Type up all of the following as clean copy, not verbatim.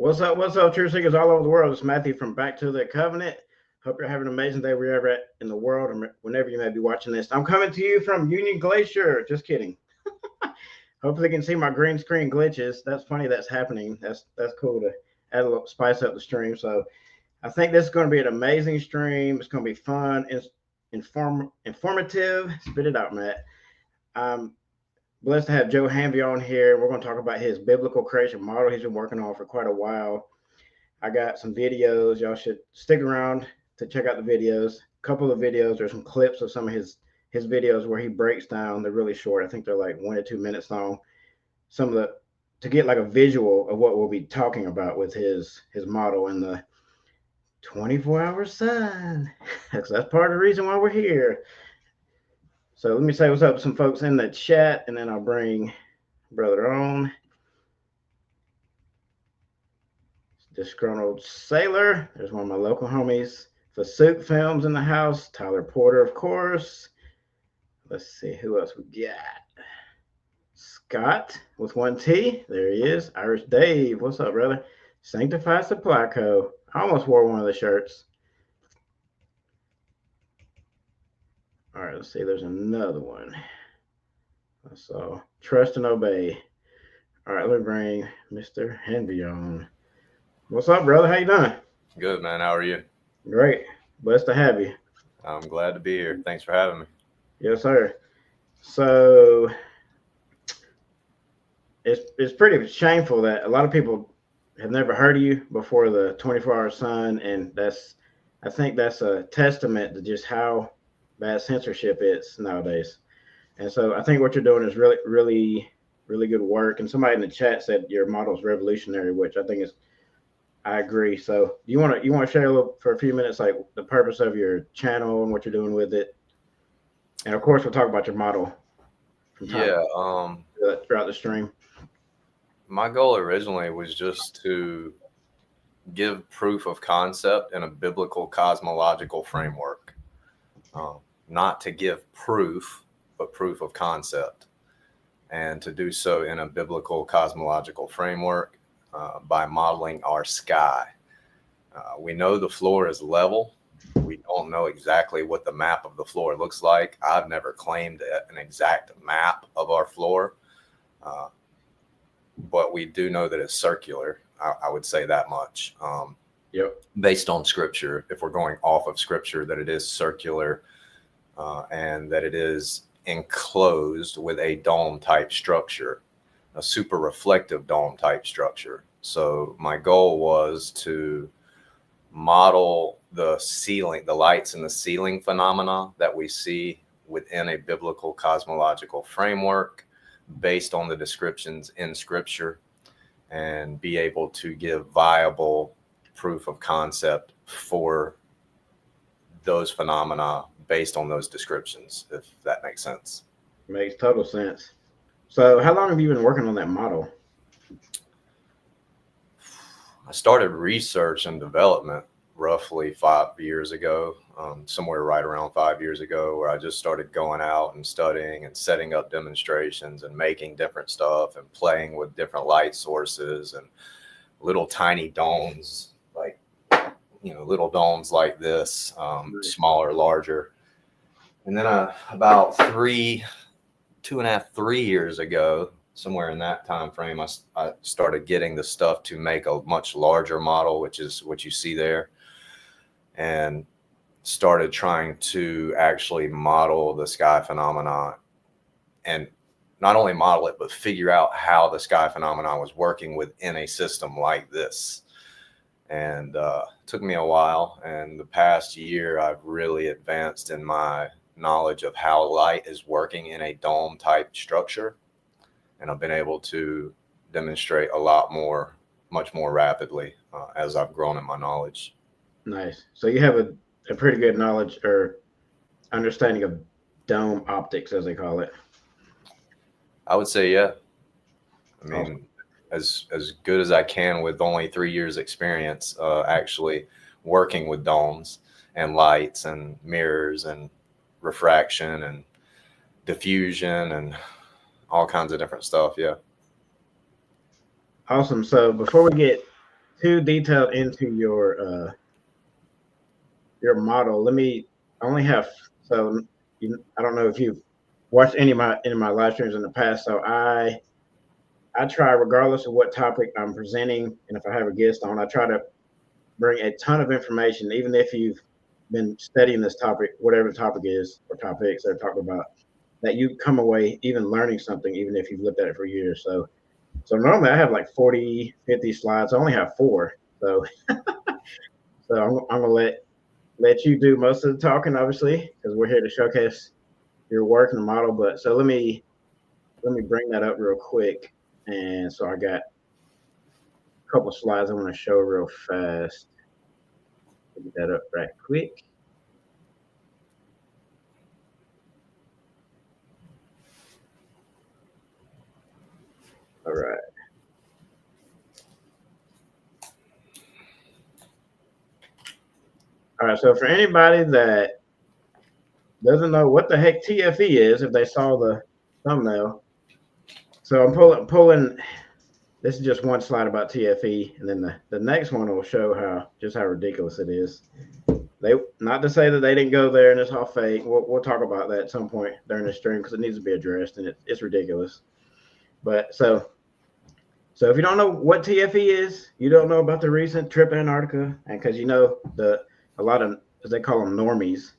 What's up, truth seekers all over the world? It's Matthew from Back to the Covenant. Hope you're having an amazing day wherever at in the world and whenever you may be watching this. I'm coming to you from Union Glacier. Just kidding. Hopefully, you can see my green screen glitches. That's funny. That's happening. That's cool to add a little spice up the stream. So I think this is going to be an amazing stream. It's going to be fun and informative. Spit it out, Matt. I'm blessed to have Joe Hanvey on here. We're going to talk about his biblical creation model he's been working on for quite a while. I got some videos. Y'all should stick around to check out the videos. A couple of videos. There's some clips of some of his videos where he breaks down. They're really short. I think they're like 1 or 2 minutes long. Some of the to get like a visual of what we'll be talking about with his model and the 24-hour sun. That's part of the reason why we're here. So let me say what's up to some folks in the chat, and then I'll bring brother on. Disgruntled Sailor. There's one of my local homies. Fasook Films in the house. Tyler Porter, of course. Let's see who else we got. Scott with 1T. There he is. Irish Dave. What's up, brother? Sanctified Supply Co. I almost wore one of the shirts. All right, let's see. There's another one. I saw Trust and Obey. All right, let me bring Mr. Hanvey on. What's up, brother? How you doing? Good, man. How are you? Great. Blessed to have you. I'm glad to be here. Thanks for having me. Yes, sir. So it's pretty shameful that a lot of people have never heard of you before the 24-hour sun, and I think that's a testament to just how bad censorship is nowadays. And so I think what you're doing is really, really, really good work. And somebody in the chat said your model is revolutionary, which I agree. So you want to share a little for a few minutes, like the purpose of your channel and what you're doing with it, and of course we'll talk about your model. Throughout the stream. My goal originally was just to give proof of concept in a biblical cosmological framework, not to give proof, but proof of concept, and to do so in a biblical cosmological framework. By modeling our sky. We know the floor is level. We don't know exactly what the map of the floor looks like. I've never claimed an exact map of our floor, but we do know that it's circular. I would say that much. Based on scripture, if we're going off of scripture, that it is circular and that it is enclosed with a dome type structure, a super reflective dome type structure. So my goal was to model the ceiling, the lights in the ceiling phenomena that we see within a biblical cosmological framework based on the descriptions in scripture, and be able to give viable proof of concept for those phenomena based on those descriptions, if that makes sense. Makes total sense. So how long have you been working on that model? I started research and development roughly 5 years ago, somewhere right around 5 years ago, where I just started going out and studying and setting up demonstrations and making different stuff and playing with different light sources and little tiny domes, like, little domes like this, smaller, larger. And then about 2.5, 3 years ago, somewhere in that time frame, I started getting the stuff to make a much larger model, which is what you see there, and started trying to actually model the sky phenomena, and not only model it, but figure out how the sky phenomena was working within a system like this. And it took me a while, and the past year I've really advanced in my knowledge of how light is working in a dome type structure, and I've been able to demonstrate a lot more, much more rapidly as I've grown in my knowledge. Nice. So you have a pretty good knowledge or understanding of dome optics, as they call it. I would say, yeah. I mean, awesome. as good as I can with only 3 years experience, actually working with domes and lights and mirrors and refraction and diffusion and all kinds of different stuff. Yeah. Awesome. So before we get too detailed into your model. I only have so I don't know if you've watched any of my live streams in the past. So I try, regardless of what topic I'm presenting, and if I have a guest on, I try to bring a ton of information, even if you've been studying this topic, whatever the topic is or topics they're talking about, that you come away even learning something, even if you've looked at it for years. So normally I have like 40, 50 slides. I only have four. So I'm gonna let you do most of the talking, obviously, because we're here to showcase your work and the model. But so let me bring that up real quick. And so I got a couple of slides I want to show real fast. Get that up right quick. All right. All right. So for anybody that doesn't know what the heck TFE is, if they saw the thumbnail, so I'm pulling. This is just one slide about TFE, and then the next one will show how ridiculous it is. They, not to say that they didn't go there and it's all fake. We'll talk about that at some point during the stream because it needs to be addressed, and it's ridiculous. But so if you don't know what TFE is, you don't know about the recent trip to Antarctica, and because a lot of, as they call them, normies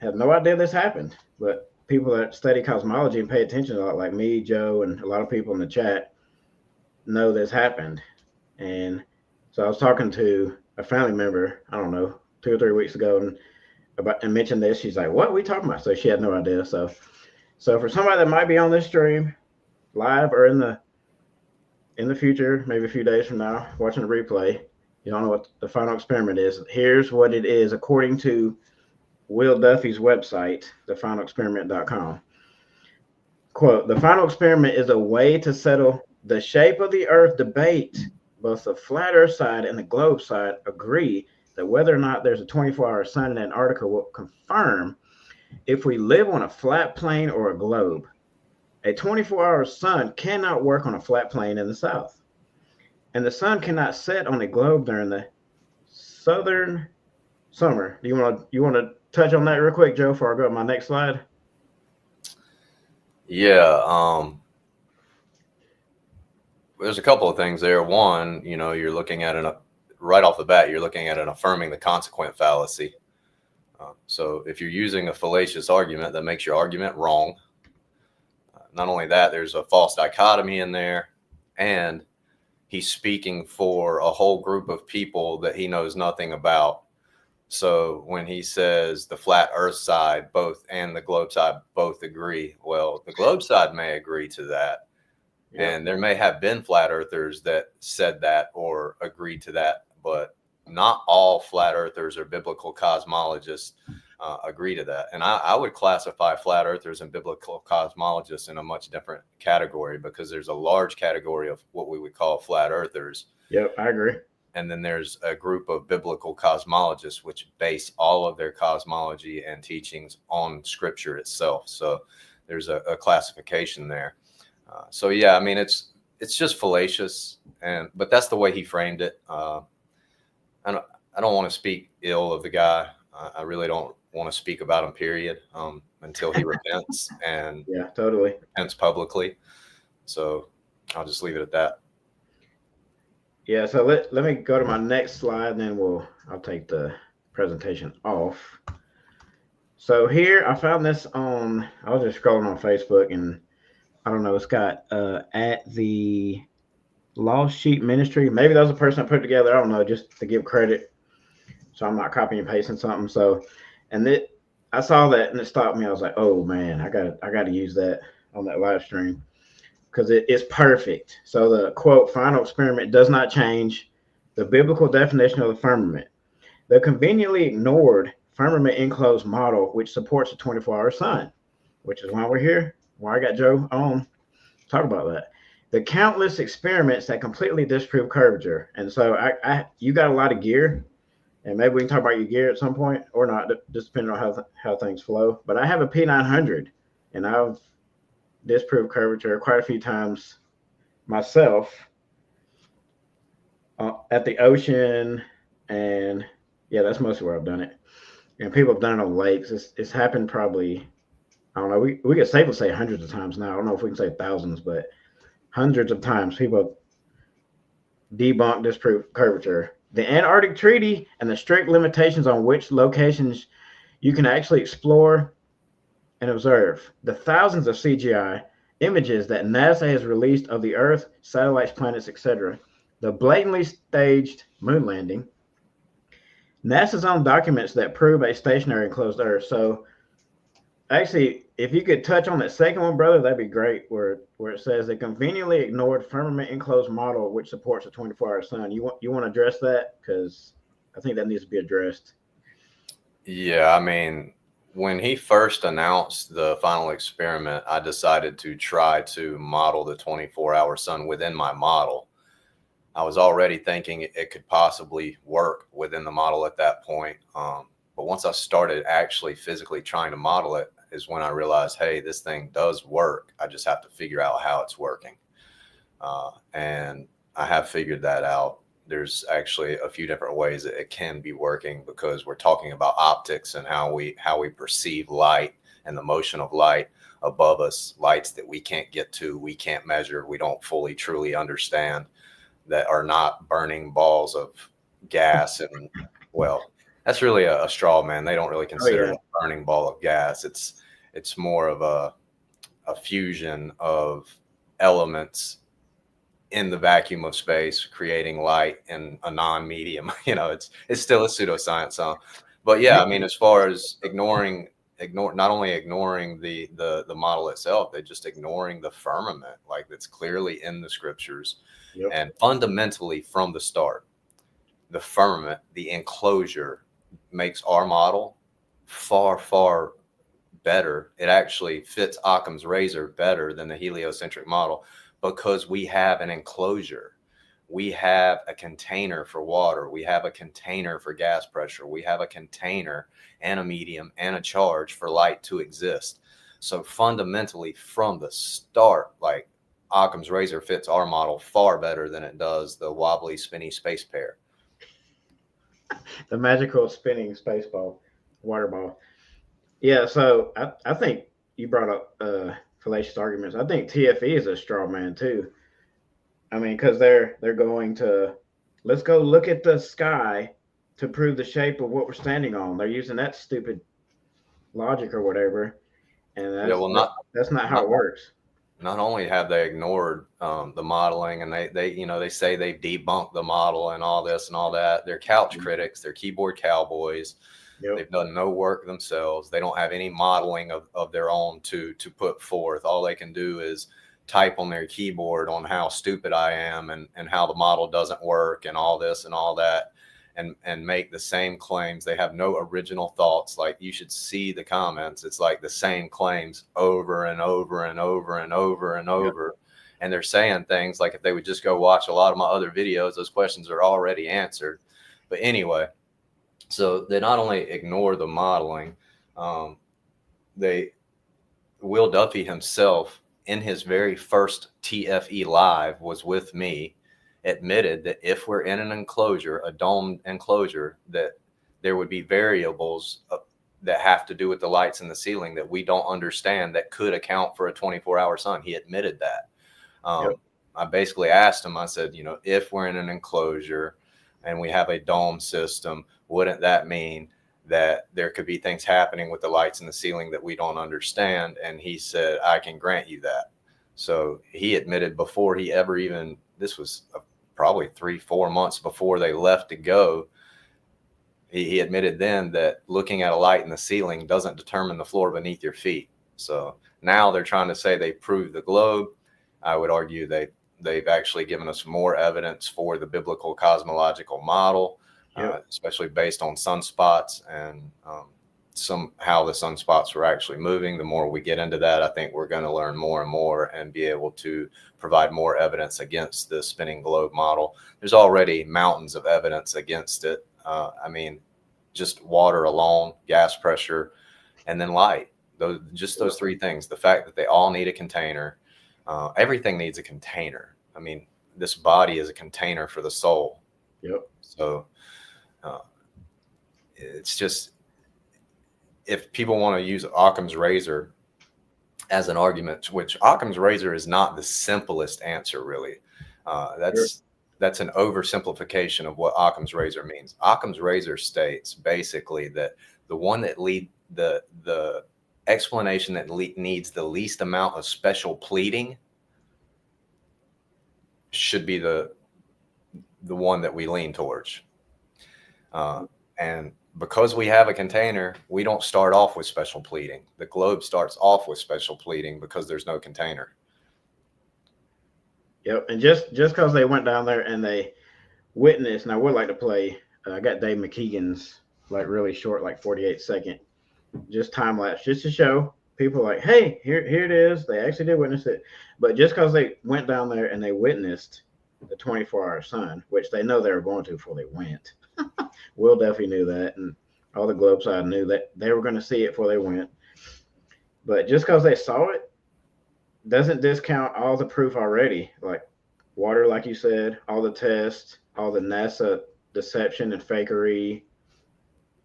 have no idea this happened. But people that study cosmology and pay attention a lot, like me, Joe, and a lot of people in the chat, know this happened. And so I was talking to a family member, I don't know, 2 or 3 weeks ago, and mentioned this. She's like, "What are we talking about?" So she had no idea. So for somebody that might be on this stream, live or in the future, maybe a few days from now, watching the replay, you don't know what the final experiment is. Here's what it is according to Will Duffy's website, thefinalexperiment.com. Quote, "The final experiment is a way to settle the shape of the Earth debate. Both the flat Earth side and the globe side agree that whether or not there's a 24-hour sun in Antarctica will confirm if we live on a flat plane or a globe. A 24-hour sun cannot work on a flat plane in the south, and the sun cannot set on a globe during the southern summer." You want to touch on that real quick, Joe, before I go to my next slide? Yeah. There's a couple of things there. One, you're looking at right off the bat, you're looking at an affirming the consequent fallacy. So if you're using a fallacious argument, that makes your argument wrong. Not only that, there's a false dichotomy in there, and he's speaking for a whole group of people that he knows nothing about. So when he says the flat Earth side both and the globe side both agree, well, the globe side may agree to that. Yeah. And there may have been flat earthers that said that or agreed to that, but not all flat earthers or biblical cosmologists agree to that. And I would classify flat earthers and biblical cosmologists in a much different category, because there's a large category of what we would call flat earthers. Yep, I agree. And then there's a group of biblical cosmologists which base all of their cosmology and teachings on scripture itself. So there's a classification there. So yeah, I mean, it's just fallacious, but that's the way he framed it. I don't want to speak ill of the guy. I really don't want to speak about him, period, until he repents and yeah, totally repents publicly. So I'll just leave it at that. Yeah. So let me go to my next slide, and then I'll take the presentation off. So here I found this I was just scrolling on Facebook, and I don't know, it's got at the Lost Sheep Ministry. Maybe that was a person that put it together. I don't know, just to give credit, so I'm not copying and pasting something. So, I saw that and it stopped me. I was like, oh man, I got to use that on that live stream because it's perfect. So the quote, "Final experiment does not change the biblical definition of the firmament. The conveniently ignored firmament enclosed model, which supports a 24-hour sun," which is why we're here. Why I got Joe on talk about that. "The countless experiments that completely disprove curvature." And so you got a lot of gear, and maybe we can talk about your gear at some point or not, just depending on how things flow. But I have a P900, and I've disproved curvature quite a few times myself at the ocean, and yeah, that's mostly where I've done it. And people have done it on lakes. It's happened probably, I don't know. We could safely say hundreds of times now. I don't know if we can say thousands, but hundreds of times people have debunked, disproved curvature. The Antarctic Treaty and the strict limitations on which locations you can actually explore and observe. The thousands of CGI images that NASA has released of the Earth, satellites, planets, etc. The blatantly staged moon landing. NASA's own documents that prove a stationary enclosed Earth. So actually, if you could touch on that second one, brother, that'd be great. Where it says they conveniently ignored firmament enclosed model, which supports a 24-hour sun. You want to address that because I think that needs to be addressed. Yeah, I mean, when he first announced the final experiment, I decided to try to model the 24-hour sun within my model. I was already thinking it could possibly work within the model at that point. But once I started actually physically trying to model it is when I realized, hey, this thing does work. I just have to figure out how it's working. And I have figured that out. There's actually a few different ways that it can be working, because we're talking about optics and how we perceive light and the motion of light above us, lights that we can't get to, we can't measure, we don't fully truly understand, that are not burning balls of gas. And well, that's really a straw man. They don't really consider it a burning ball of gas. It's more of a fusion of elements in the vacuum of space, creating light in a non-medium. It's still a pseudoscience. But yeah, I mean, as far as not only ignoring the model itself, they're just ignoring the firmament, like that's clearly in the scriptures. Yep. And fundamentally from the start, the firmament, the enclosure, makes our model far, far better. It actually fits Occam's razor better than the heliocentric model, because we have an enclosure. We have a container for water. We have a container for gas pressure. We have a container and a medium and a charge for light to exist. So fundamentally from the start, like, Occam's razor fits our model far better than it does the wobbly, spinny space pair. The magical spinning space ball, water ball. Yeah, so I think you brought up fallacious arguments. I think TFE is a straw man too. I mean, because they're going to, let's go look at the sky to prove the shape of what we're standing on. They're using that stupid logic or whatever, and that's not how it works. Not only have they ignored the modeling, and they say they've debunked the model and all this and all that. They're couch critics. They're keyboard cowboys. Yep. They've done no work themselves. They don't have any modeling of their own to put forth. All they can do is type on their keyboard on how stupid I am and how the model doesn't work and all this and all that, and make the same claims. They have no original thoughts. Like, you should see the comments. It's like the same claims over and over and over and over and over. Yep. And they're saying things like, if they would just go watch a lot of my other videos, those questions are already answered. But anyway, so they not only ignore the modeling, Will Duffy himself, in his very first TFE live, was with me, admitted that if we're in an enclosure, a domed enclosure, that there would be variables that have to do with the lights in the ceiling that we don't understand, that could account for a 24-hour sun. He admitted that. Yep. I basically asked him, I said, if we're in an enclosure and we have a dome system, wouldn't that mean that there could be things happening with the lights in the ceiling that we don't understand? And he said, I can grant you that. So he admitted before he ever even, this was probably 3-4 months before they left to go, he admitted then that looking at a light in the ceiling doesn't determine the floor beneath your feet. So now they're trying to say they proved the globe. I would argue they've actually given us more evidence for the biblical cosmological model, yep. Especially based on sunspots and how the sunspots were actually moving. The more we get into that, I think we're going to learn more and more and be able to provide more evidence against the spinning globe model. There's already mountains of evidence against it. I mean, just water alone, gas pressure, and then light. Those three things. The fact that they all need a container. Everything needs a container. I mean, this body is a container for the soul. Yep. So uh, it's just, if people want to use Occam's razor as an argument, which Occam's razor is not the simplest answer, really. Uh, Sure. that's that's an oversimplification of what Occam's razor means. Occam's razor states basically that the one that the explanation that needs the least amount of special pleading should be the one that we lean towards. And because we have a container, we don't start off with special pleading. The globe starts off with special pleading because there's no container. Yep. And just because they went down there and they witnessed, and I would like to play. I got Dave McKeegan's like really short, like 48-second, just time lapse, just to show people like, hey, here it is. They actually did witness it. But just because they went down there and they witnessed the 24-hour sun, which they know they were going to before they went. Will definitely knew that, and all the globe side knew that they were going to see it before they went. But just because they saw it doesn't discount all the proof already, like water, like you said, all the tests, all the NASA deception and fakery,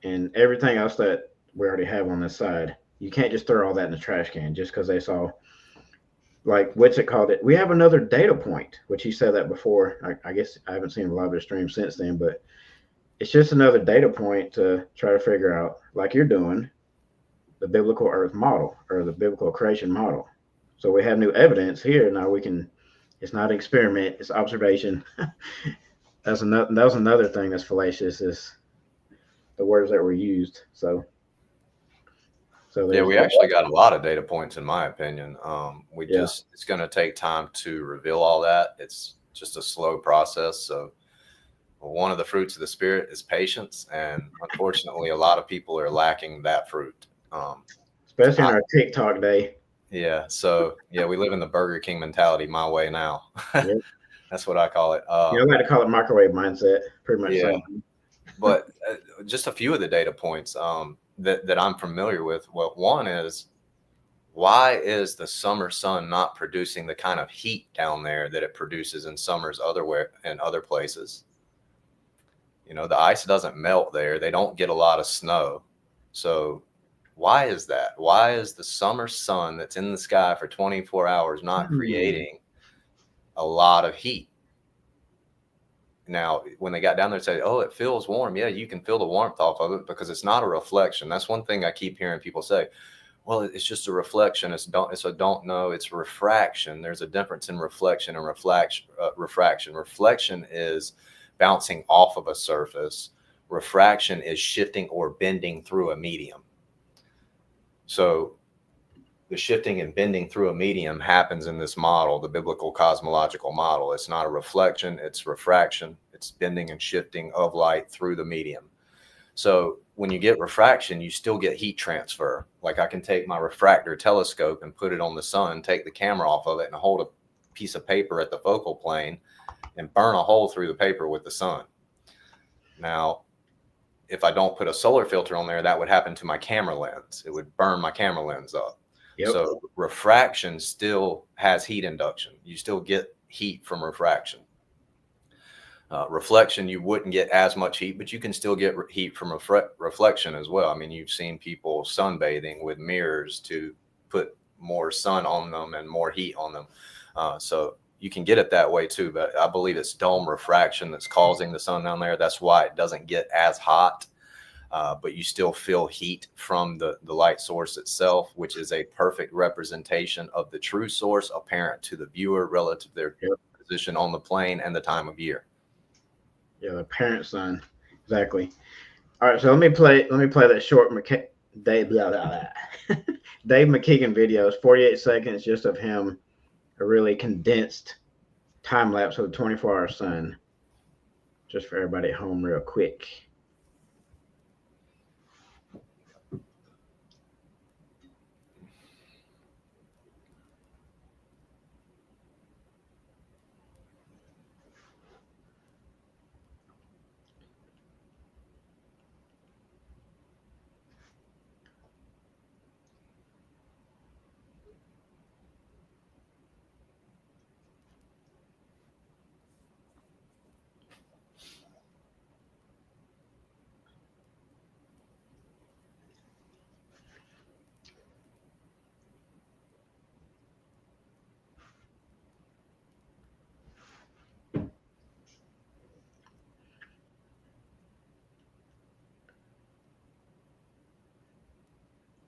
and everything else that we already have on this side. You can't just throw all that in the trash can just because they saw, like, what's it called? It. We have another data point, which he said that before. I guess I haven't seen a lot of his streams since then, but it's just another data point to try to figure out, like you're doing, the biblical Earth model or the biblical creation model. So we have new evidence here. Now we can. It's not an experiment. It's observation. That was another thing that's fallacious is the words that were used. So Yeah, there's we that. actually got a lot of data points, in my opinion. Yeah. It's going to take time to reveal all that. It's just a slow process. So, one of the fruits of the Spirit is patience. And unfortunately, a lot of people are lacking that fruit. Especially in I, our TikTok day. yeah. So, yeah, we live in the Burger King mentality, my way now. Yeah. That's what I call it. Yeah, I like to call it microwave mindset. Pretty much Yeah. same thing. But just a few of the data points that I'm familiar with. Well, one is, why is the summer sun not producing the kind of heat down there that it produces in summers otherwhere in other places? The ice doesn't melt there. They don't get a lot of snow. So why is that? Why is the summer sun that's in the sky for 24 hours not Hmm. creating a lot of heat? Now, when they got down there and said, oh, it feels warm. Yeah, you can feel the warmth off of it because it's not a reflection. That's one thing I keep hearing people say. Well, it's just a reflection. It's a don't know. It's refraction. There's a difference in reflection and refraction. Reflection is bouncing off of a surface. Refraction is shifting or bending through a medium. So the shifting and bending through a medium happens in this model, the biblical cosmological model. It's not a reflection, it's refraction. It's bending and shifting of light through the medium. So when you get refraction, you still get heat transfer. Like, I can take my refractor telescope and put it on the sun, take the camera off of it, and hold a piece of paper at the focal plane and burn a hole through the paper with the sun. Now, if I don't put a solar filter on there, that would happen to my camera lens. It would burn my camera lens up. Yep. So refraction still has heat induction. You still get heat from refraction. Reflection, you wouldn't get as much heat, but you can still get heat from reflection as well. I mean, you've seen people sunbathing with mirrors to put more sun on them and more heat on them. So you can get it that way too, but I believe it's dome refraction that's causing the sun down there. That's why it doesn't get as hot, but you still feel heat from the light source itself, which is a perfect representation of the true source apparent to the viewer relative to their Yep. position on the plane and the time of year. Yeah, the parent son. Exactly. All right, so let me play that short Dave blah, blah, blah. Dave McKeegan videos, 48 seconds just of him, a really condensed time lapse of the 24-hour sun, just for everybody at home, real quick.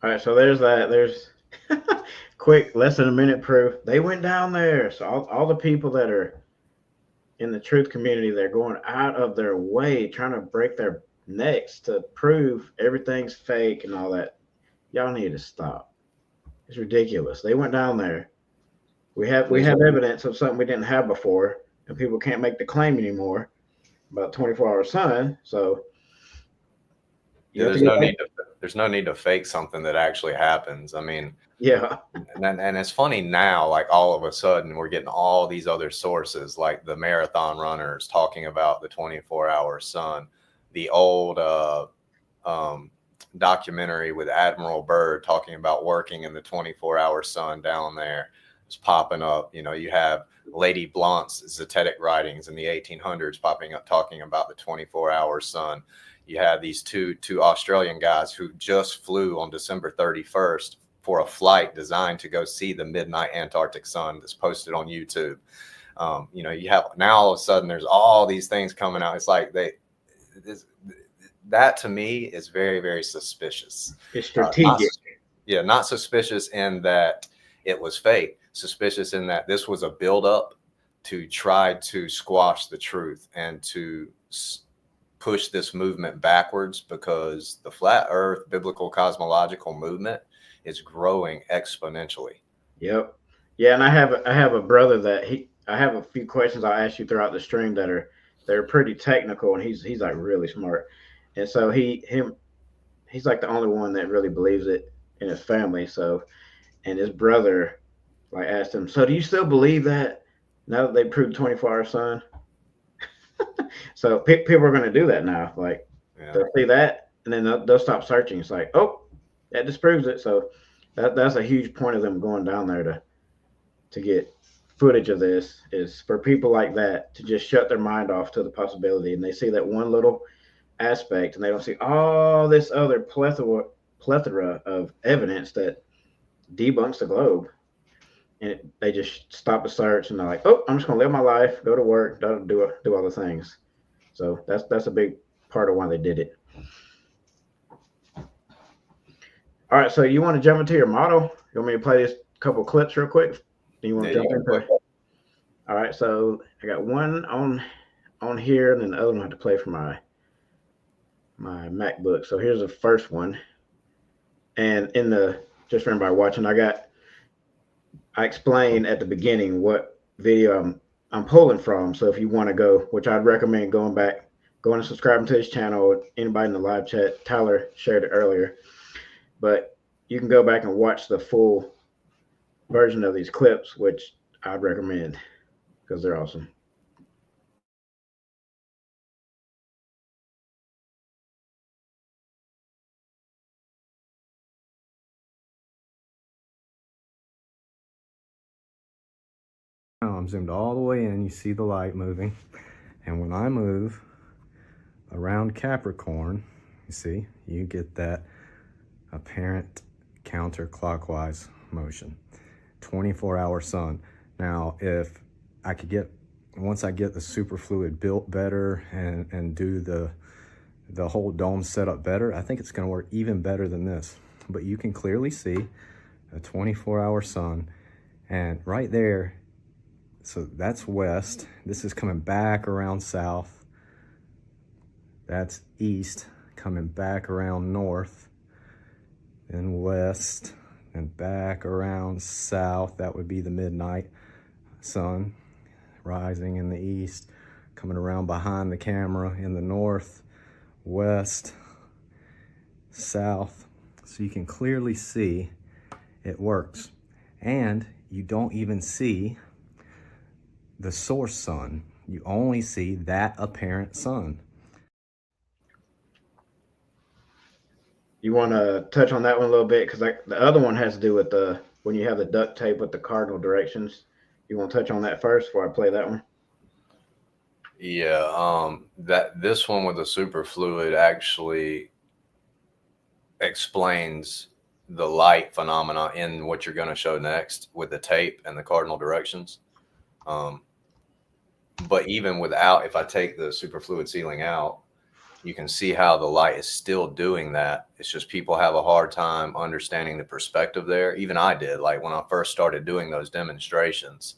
All right, so there's that. There's quick, less than a minute proof. They went down there. So all the people that are in the truth community, they're going out of their way trying to break their necks to prove everything's fake and all that. Y'all need to stop. It's ridiculous. They went down there. We There's have evidence of something we didn't have before, and people can't make the claim anymore about 24-hour sun. So you yeah, have to get back. there's no need to fake something that actually happens. I mean, Yeah, and it's funny now, like all of a sudden we're getting all these other sources, like the marathon runners talking about the 24-hour sun, the old um, documentary with Admiral Byrd talking about working in the 24-hour sun down there is popping up. You know, you have Lady Blunt's zetetic writings in the 1800s popping up talking about the 24-hour sun. You have these two Australian guys who just flew on December 31st for a flight designed to go see the midnight Antarctic sun that's posted on YouTube. You know, you have now all of a sudden there's all these things coming out. It's like that to me is very, very suspicious. it's Not, strategic. yeah, not suspicious in that it was fake, suspicious in that this was a buildup to try to squash the truth and to push this movement backwards, because the flat earth biblical cosmological movement is growing exponentially. Yep. Yeah, and I have a brother that I have a few questions I'll ask you throughout the stream that are they're pretty technical, and he's like really smart, and so he's like the only one that really believes it in his family. So and his brother like asked him, so do you still believe that now that they proved 24-hour sun? So people are going to do that now. Like Yeah. they'll see that, and then they'll stop searching. It's like, oh, that disproves it. So that's a huge point of them going down there to get footage of this is for people like that to just shut their mind off to the possibility, and they see that one little aspect, and they don't see all this other plethora of evidence that debunks the globe. And they just stop the search, and they're like, "Oh, I'm just gonna live my life, go to work, do all the things." So that's a big part of why they did it. All right, so you want to jump into your model? You want me to play this couple clips real quick? Do you want Yeah, to you jump can play. into? All right, so I got one on here, and then the other one I have to play for my MacBook. So here's the first one, and in the just for everybody watching, I explained at the beginning what video I'm pulling from. So if you want to go, which I'd recommend going back, going and subscribing to his channel. Anybody in the live chat, Tyler shared it earlier, but you can go back and watch the full version of these clips, which I'd recommend because they're awesome. Now I'm zoomed all the way in, you see the light moving. And when I move around Capricorn, you see, you get that apparent counterclockwise motion. 24-hour sun. Now, if I could get, once I get the superfluid built better and do the whole dome setup better, I think it's gonna work even better than this. But you can clearly see a 24-hour sun, and right there, so that's west. This is coming back around south. That's east, coming back around north, then west, and back around south. That would be the midnight sun rising in the east, coming around behind the camera in the north, west, south. So you can clearly see it works. And you don't even see the source sun. You only see that apparent sun. You want to touch on that one a little bit because the other one has to do with the when you have the duct tape with the cardinal directions. You want to touch on that first before I play that one? Yeah, that this one with the superfluid actually explains the light phenomena in what you're going to show next with the tape and the cardinal directions. Um, but even without, if I take the superfluid sealing out, you can see how the light is still doing that. It's just people have a hard time understanding the perspective there. Even I did. Like when I first started doing those demonstrations,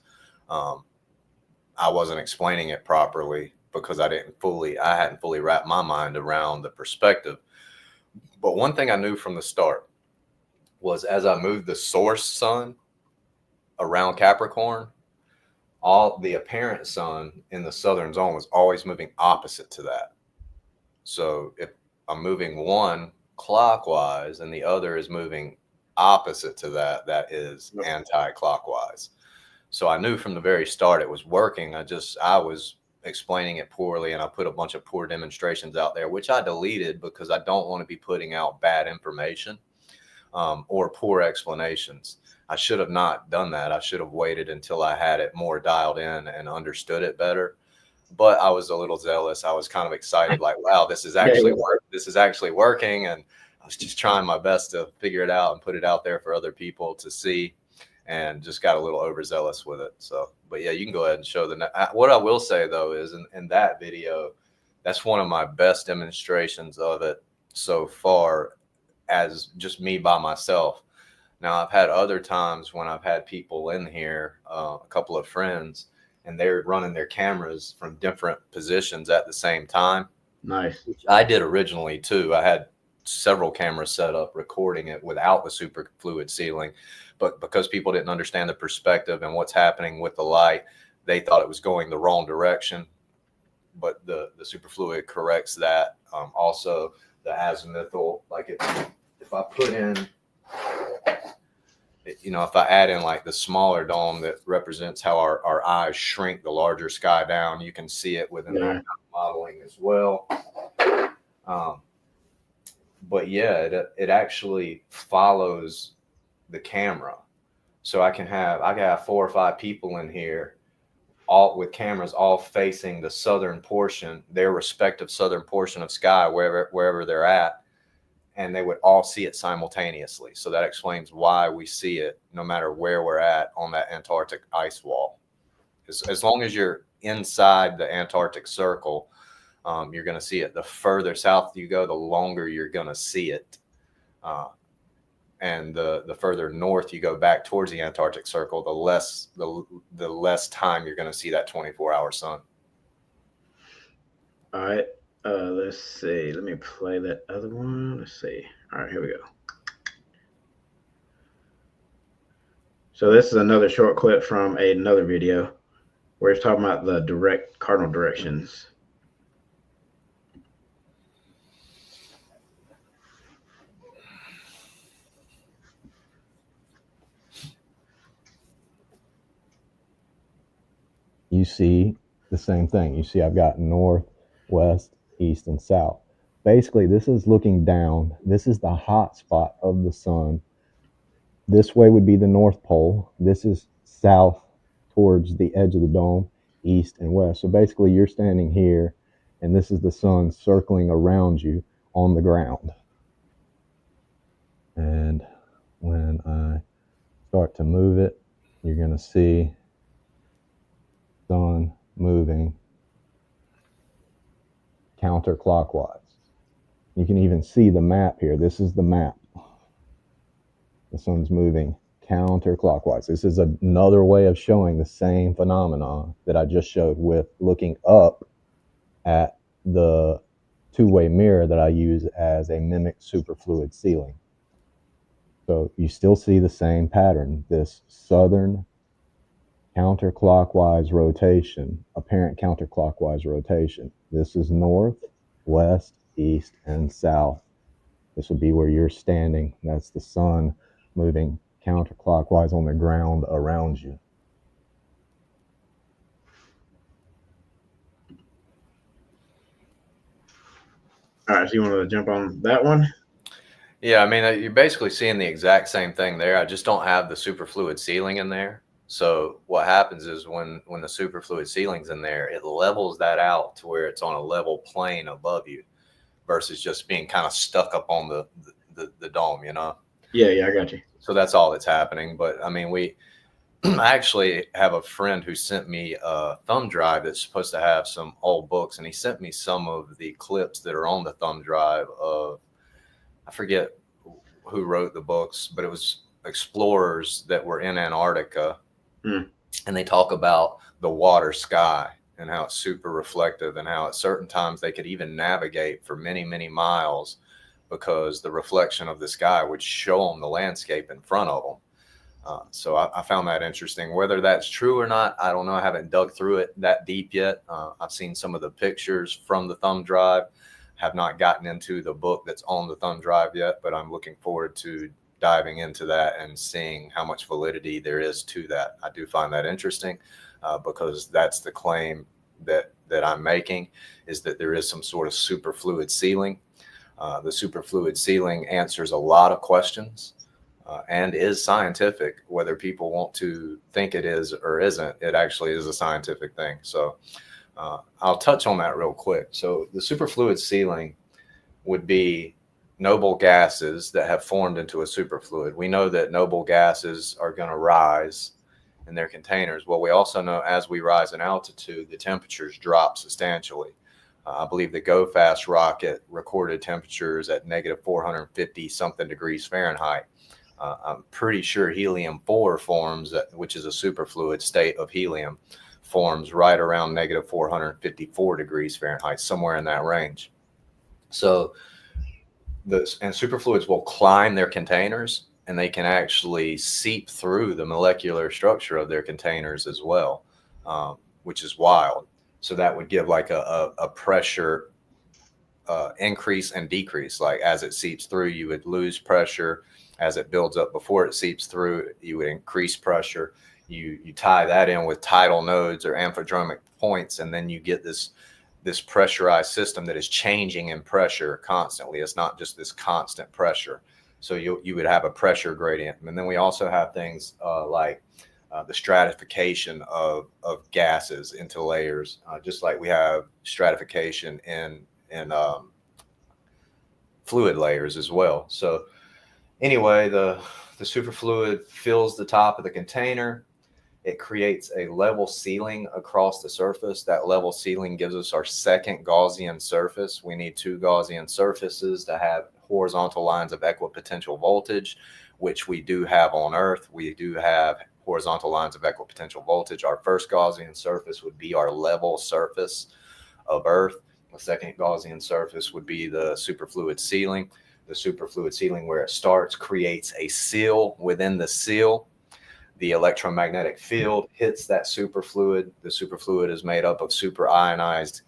I wasn't explaining it properly because I hadn't fully wrapped my mind around the perspective. But one thing I knew from the start was as I moved the source sun around Capricorn, all the apparent sun in the southern zone was always moving opposite to that. So if I'm moving one clockwise and the other is moving opposite to that, that is anti-clockwise. So I knew from the very start it was working. I was explaining it poorly, and I put a bunch of poor demonstrations out there, which I deleted because I don't want to be putting out bad information or poor explanations. I should have not done that. I should have waited until I had it more dialed in and understood it better. But I was a little zealous. I was kind of excited, like, wow, this is actually working. And I was just trying my best to figure it out and put it out there for other people to see, and just got a little overzealous with it. So, but yeah, you can go ahead and show what I will say though is in that video, that's one of my best demonstrations of it so far as just me by myself. Now, I've had other times when I've had people in here, a couple of friends, and they're running their cameras from different positions at the same time. Nice. Which I did originally too. I had several cameras set up recording it without the superfluid ceiling, but because people didn't understand the perspective and what's happening with the light, they thought it was going the wrong direction. But the superfluid corrects that. Also, the azimuthal, like if I put in, if I add in like the smaller dome that represents how our eyes shrink the larger sky down, you can see it within that modeling as well. But yeah, it actually follows the camera. So I can have 4 or 5 people in here, all with cameras all facing the southern portion, their respective southern portion of sky, wherever they're at. And they would all see it simultaneously. So that explains why we see it no matter where we're at on that Antarctic ice wall. As long as you're inside the Antarctic circle, you're going to see it. The further south you go, the longer you're going to see it. And the further north you go back towards the Antarctic circle, the less time you're going to see that 24-hour sun. All right. Let's see. Let me play that other one. Let's see. All right, here we go. So this is another short clip from another video where it's talking about the direct cardinal directions. You see the same thing. You see I've got north, west, east, and south. Basically, this is looking down. This is the hot spot of the sun. This way would be the North Pole. This is south towards the edge of the dome, east and west. So basically, you're standing here, and this is the sun circling around you on the ground. And when I start to move it, you're going to see sun moving counterclockwise. You can even see the map here. This is the map. The sun's moving counterclockwise. This is another way of showing the same phenomenon that I just showed with looking up at the two-way mirror that I use as a mimic superfluid ceiling. So you still see the same pattern, this southern counterclockwise rotation, apparent counterclockwise rotation. This is north, west, east, and south. This would be where you're standing. That's the sun moving counterclockwise on the ground around you. All right, so you want to jump on that one? Yeah, I mean, you're basically seeing the exact same thing there. I just don't have the superfluid ceiling in there. So what happens is when the superfluid ceiling's in there, it levels that out to where it's on a level plane above you versus just being kind of stuck up on the dome, Yeah, I got you. So that's all that's happening. But I mean, I actually have a friend who sent me a thumb drive that's supposed to have some old books, and he sent me some of the clips that are on the thumb drive of, I forget who wrote the books, but it was explorers that were in Antarctica. And they talk about the water sky and how it's super reflective, and how at certain times they could even navigate for many, many miles because the reflection of the sky would show them the landscape in front of them. So I found that interesting. Whether that's true or not, I don't know. I haven't dug through it that deep yet. I've seen some of the pictures from the thumb drive, have not gotten into the book that's on the thumb drive yet, but I'm looking forward to diving into that and seeing how much validity there is to that. I do find that interesting because that's the claim that I'm making, is that there is some sort of superfluid ceiling. The superfluid ceiling answers a lot of questions and is scientific. Whether people want to think it is or isn't, it actually is a scientific thing. So I'll touch on that real quick. So the superfluid ceiling would be noble gases that have formed into a superfluid. We know that noble gases are going to rise in their containers. Well, we also know as we rise in altitude, the temperatures drop substantially. I believe the Go Fast rocket recorded temperatures at negative 450 something degrees Fahrenheit. I'm pretty sure helium-4 forms, which is a superfluid state of helium, forms right around negative 454 degrees Fahrenheit, somewhere in that range. So and superfluids will climb their containers, and they can actually seep through the molecular structure of their containers as well, which is wild. So that would give like a pressure increase and decrease. Like as it seeps through, you would lose pressure. As it builds up before it seeps through, you would increase pressure. You tie that in with tidal nodes or amphidromic points, and then you get this pressurized system that is changing in pressure constantly. It's not just this constant pressure. So you would have a pressure gradient. And then we also have things like the stratification of gases into layers, just like we have stratification in fluid layers as well. So anyway, the superfluid fills the top of the container. It creates a level ceiling across the surface. That level ceiling gives us our second Gaussian surface. We need two Gaussian surfaces to have horizontal lines of equipotential voltage, which we do have on Earth. We do have horizontal lines of equipotential voltage. Our first Gaussian surface would be our level surface of Earth. The second Gaussian surface would be the superfluid ceiling. The superfluid ceiling, where it starts, creates a seal within the seal. The electromagnetic field hits that superfluid. The superfluid is made up of superionized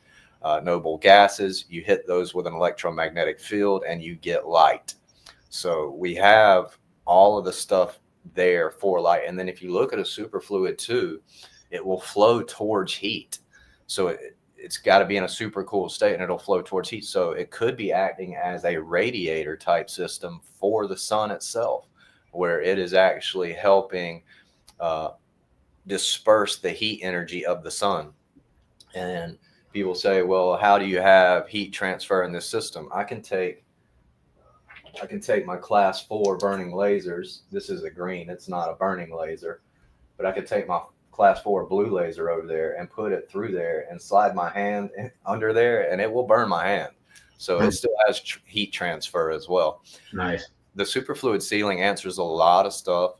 noble gases. You hit those with an electromagnetic field and you get light. So we have all of the stuff there for light. And then if you look at a superfluid too, it will flow towards heat. So it's got to be in a super cool state and it'll flow towards heat. So it could be acting as a radiator type system for the sun itself, where it is actually helping disperse the heat energy of the sun. And people say, well, how do you have heat transfer in this system? I can take my class 4 burning lasers. This is a green, it's not a burning laser, but I could take my class 4 blue laser over there and put it through there and slide my hand under there and it will burn my hand. So it still has heat transfer as well. Nice. The superfluid ceiling answers a lot of stuff.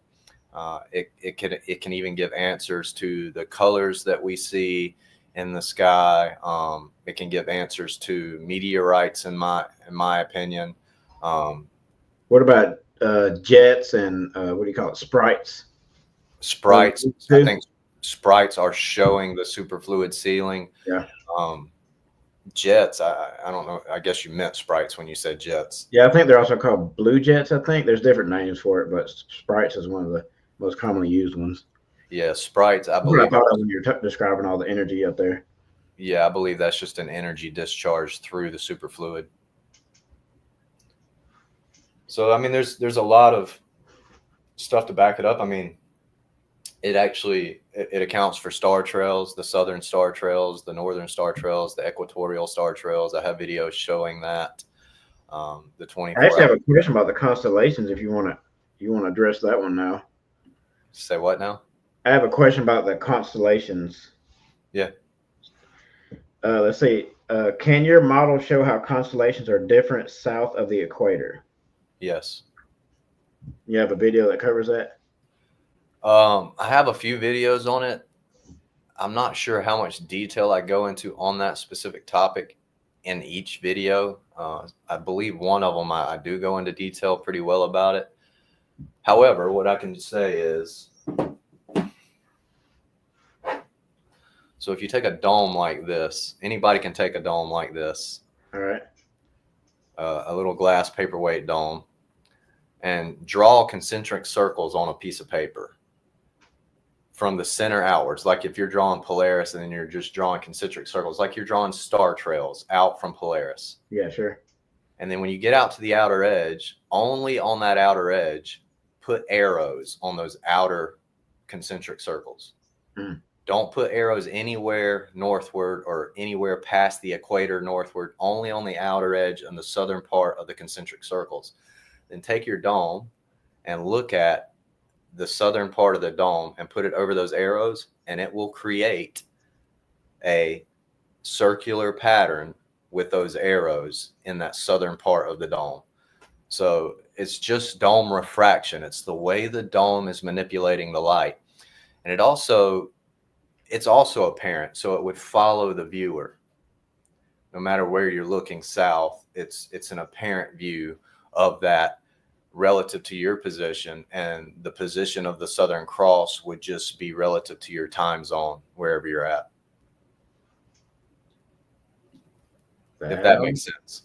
It can even give answers to the colors that we see in the sky. It can give answers to meteorites, in my opinion. What about jets and what do you call it? Sprites. Sprites. I think sprites are showing the superfluid ceiling. Yeah. Jets, I don't know. I guess you meant sprites when you said jets. Yeah, I think they're also called blue jets. I think there's different names for it, but sprites is one of the most commonly used ones. Yeah, sprites, I believe. I thought when you're describing all the energy up there. Yeah, I believe that's just an energy discharge through the superfluid. So, I mean, there's a lot of stuff to back it up. I mean, it actually it accounts for star trails, the southern star trails, the northern star trails, the equatorial star trails. I have videos showing that. The 24. I actually have a question about the constellations. If you want to address that one now. Say what now? I have a question about the constellations. Yeah. Let's see. Can your model show how constellations are different south of the equator? Yes. You have a video that covers that? I have a few videos on it. I'm not sure how much detail I go into on that specific topic in each video. I believe one of them I do go into detail pretty well about it. However, what I can say is, so if you take a dome like this, anybody can take a dome like this, All right. a little glass paperweight dome, and draw concentric circles on a piece of paper from the center outwards. Like if you're drawing Polaris and then you're just drawing concentric circles, like you're drawing star trails out from Polaris. Yeah, sure. And then when you get out to the outer edge, only on that outer edge, put arrows on those outer concentric circles. Mm. Don't put arrows anywhere northward or anywhere past the equator northward, only on the outer edge and the southern part of the concentric circles. Then take your dome and look at the southern part of the dome and put it over those arrows, and it will create a circular pattern with those arrows in that southern part of the dome. So it's just dome refraction. It's the way the dome is manipulating the light. And it's also apparent, so it would follow the viewer. No matter where you're looking south, it's an apparent view of that relative to your position, and the position of the Southern Cross would just be relative to your time zone, wherever you're at. If that makes sense.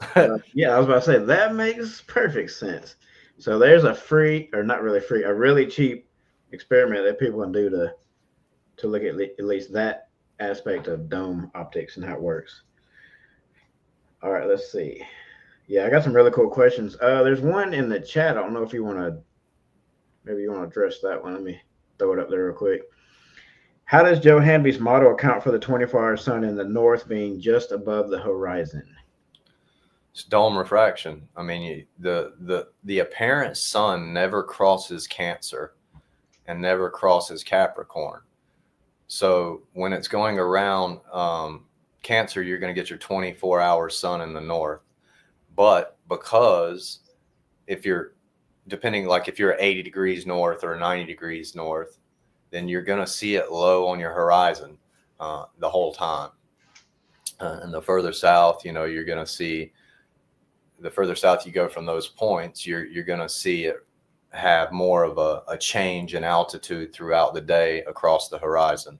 Yeah, I was about to say that makes perfect sense. So there's a free, or not really free, a really cheap experiment that people can do to look at least that aspect of dome optics and how it works. All right, let's see. Yeah, I got some really cool questions. There's one in the chat. I don't know if you want to, maybe you want to address that one. Let me throw it up there real quick. How does Joe Hanvey's model account for the 24-hour sun in the north being just above the horizon? It's dome refraction. I mean, the apparent sun never crosses Cancer and never crosses Capricorn. So when it's going around Cancer, you're going to get your 24-hour sun in the north. But because if you're if you're 80 degrees north or 90 degrees north, then you're going to see it low on your horizon the whole time. And the further south, you're going to see, the further south you go from those points, you're going to see it have more of a change in altitude throughout the day across the horizon.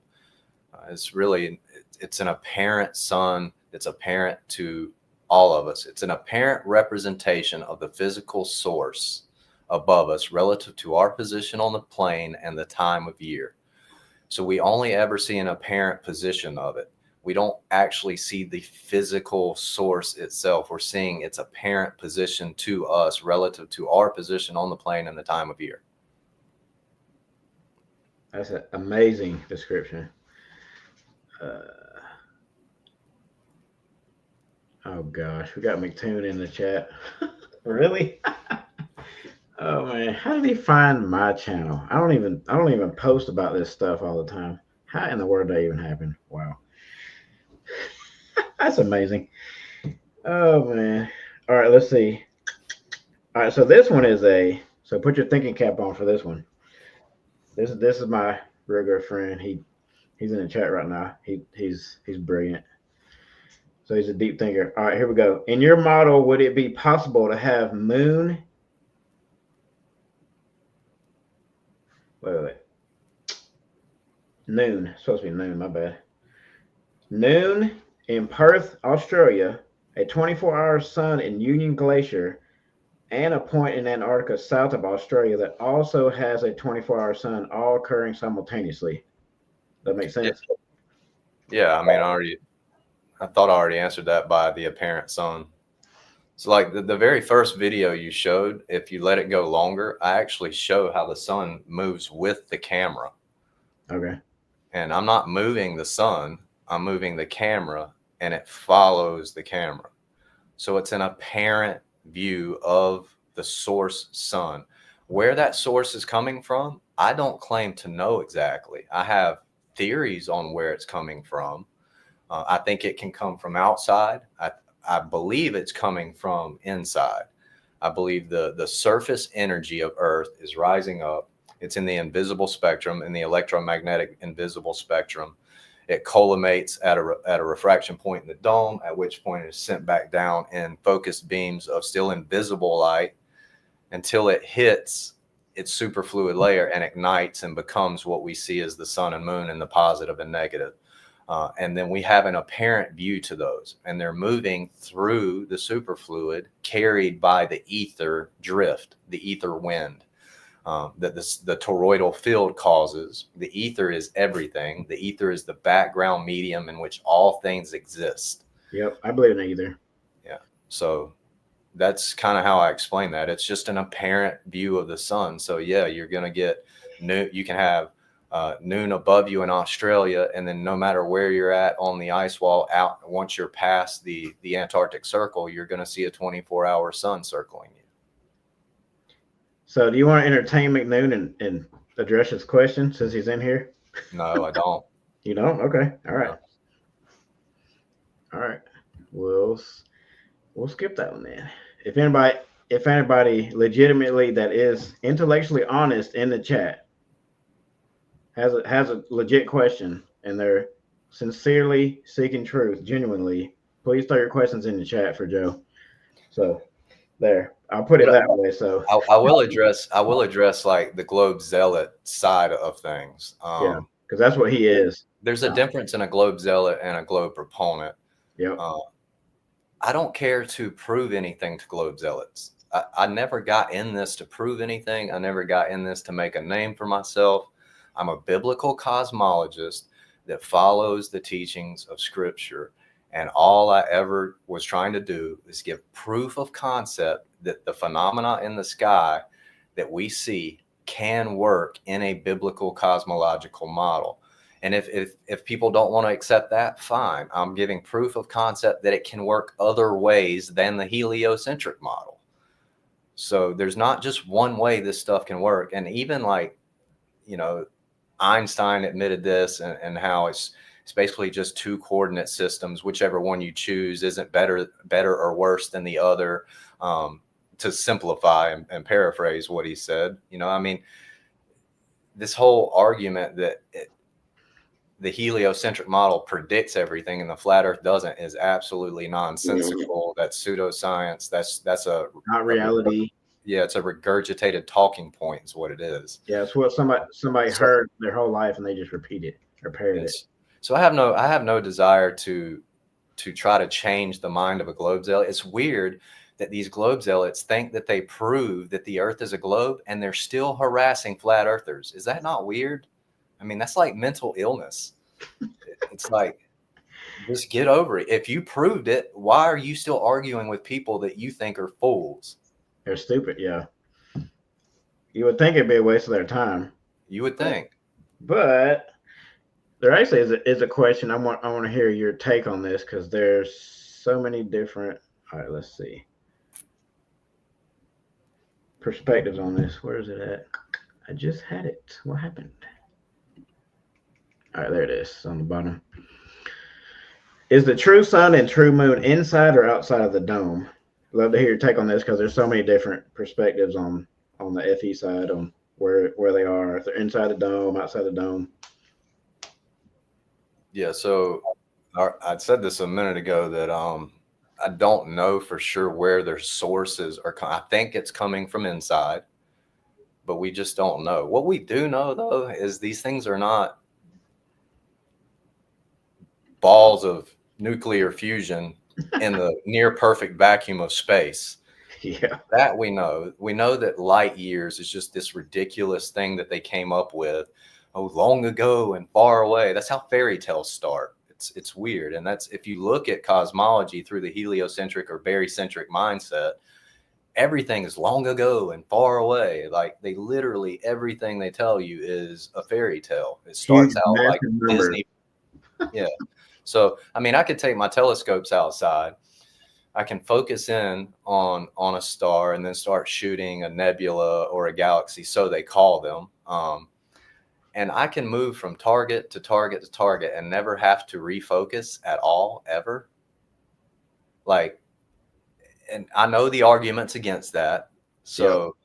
It's an apparent sun that's apparent to all of us. It's an apparent representation of the physical source above us relative to our position on the plane and the time of year. So we only ever see an apparent position of it. We don't actually see the physical source itself. We're seeing its apparent position to us relative to our position on the plane and the time of year. That's an amazing description. Oh gosh, we got McToon in the chat. Really? Oh man, how did he find my channel? I don't even post about this stuff all the time. How in the world did that even happen? Wow. That's amazing. Oh man. All right, let's see. All right, so this one is so put your thinking cap on for this one. This is my real good friend. He's in the chat right now. He's brilliant. So he's a deep thinker. All right, here we go. In your model, would it be possible to have moon? Wait. Noon. It's supposed to be noon, my bad. Noon in Perth, Australia, a 24-hour sun in Union Glacier, and a point in Antarctica south of Australia that also has a 24-hour sun, all occurring simultaneously. That makes sense? Yeah, I mean, I thought I already answered that by the apparent sun. So like the very first video you showed, if you let it go longer, I actually show how the sun moves with the camera. Okay. And I'm not moving the sun, I'm moving the camera, and it follows the camera. So it's an apparent view of the source sun. Where that source is coming from I don't claim to know exactly. I have theories on where it's coming from. I think it can come from outside. I believe it's coming from inside. I believe the surface energy of Earth is rising up. It's in the invisible spectrum, in the electromagnetic invisible spectrum. It collimates at a refraction point in the dome, at which point it is sent back down in focused beams of still invisible light until it hits its superfluid layer and ignites and becomes what we see as the sun and moon in the positive and negative. And then we have an apparent view to those, and they're moving through the superfluid carried by the ether drift, the ether wind that the toroidal field causes. The ether is everything. The ether is the background medium in which all things exist. Yep, I believe in either. Yeah. So that's kind of how I explain that. It's just an apparent view of the sun. So yeah, you're going to get noon. You can have noon above you in Australia, and then no matter where you're at on the ice wall, out once you're past the Antarctic Circle, you're going to see a 24-hour sun circling you. So do you want to entertain McNoon and address his question since he's in here? No, I don't. You don't? Okay. All right. No. All right. We'll skip that one then. If anybody legitimately that is intellectually honest in the chat has a legit question and they're sincerely seeking truth, genuinely, please throw your questions in the chat for Joe. So there, I'll put it that way. So I will address like the globe zealot side of things. Yeah, because that's what he is. There's a difference in a globe zealot and a globe proponent. Yeah. I don't care to prove anything to globe zealots. I never got in this to prove anything. I never got in this to make a name for myself. I'm a biblical cosmologist that follows the teachings of Scripture. And all I ever was trying to do is give proof of concept that the phenomena in the sky that we see can work in a biblical cosmological model. And if people don't want to accept that, fine. I'm giving proof of concept that it can work other ways than the heliocentric model. So there's not just one way this stuff can work. And even like, Einstein admitted this and how it's basically just two coordinate systems, whichever one you choose isn't better or worse than the other, to simplify and paraphrase what he said. This whole argument that the heliocentric model predicts everything and the flat earth doesn't is absolutely nonsensical. That's pseudoscience. That's a not reality. It's a regurgitated talking point is what it is. Yeah, it's what somebody heard their whole life and they just repeat it or parrot it. So I have no desire to try to change the mind of a globe zealot. It's weird that these globe zealots think that they prove that the earth is a globe and they're still harassing flat earthers. Is that not weird? I mean, that's like mental illness. It's like, just get over it. If you proved it, why are you still arguing with people that you think are fools? They're stupid, yeah. You would think it'd be a waste of their time. You would think. But there actually is a question. I want to hear your take on this because there's so many different. All right, let's see. Perspectives on this. Where is it at? I just had it. What happened? All right, there it is on the bottom. Is the true sun and true moon inside or outside of the dome? Love to hear your take on this because there's so many different perspectives on the FE side on where they are, if they're inside the dome, outside the dome. Yeah, so I said this a minute ago that I don't know for sure where their sources are. I think it's coming from inside, but we just don't know. What we do know, though, is these things are not balls of nuclear fusion in the near perfect vacuum of space. Yeah, that we know. We know that light years is just this ridiculous thing that they came up with long ago and far away. That's how fairy tales start. It's weird. And that's, if you look at cosmology through the heliocentric or barycentric mindset, everything is long ago and far away. Like they literally, everything they tell you is a fairy tale. It starts out like Disney. Yeah. So, I mean, I could take my telescopes outside. I can focus in on a star and then start shooting a nebula or a galaxy, so they call them. And I can move from target to target to target and never have to refocus at all, ever. Like, and I know the arguments against that. So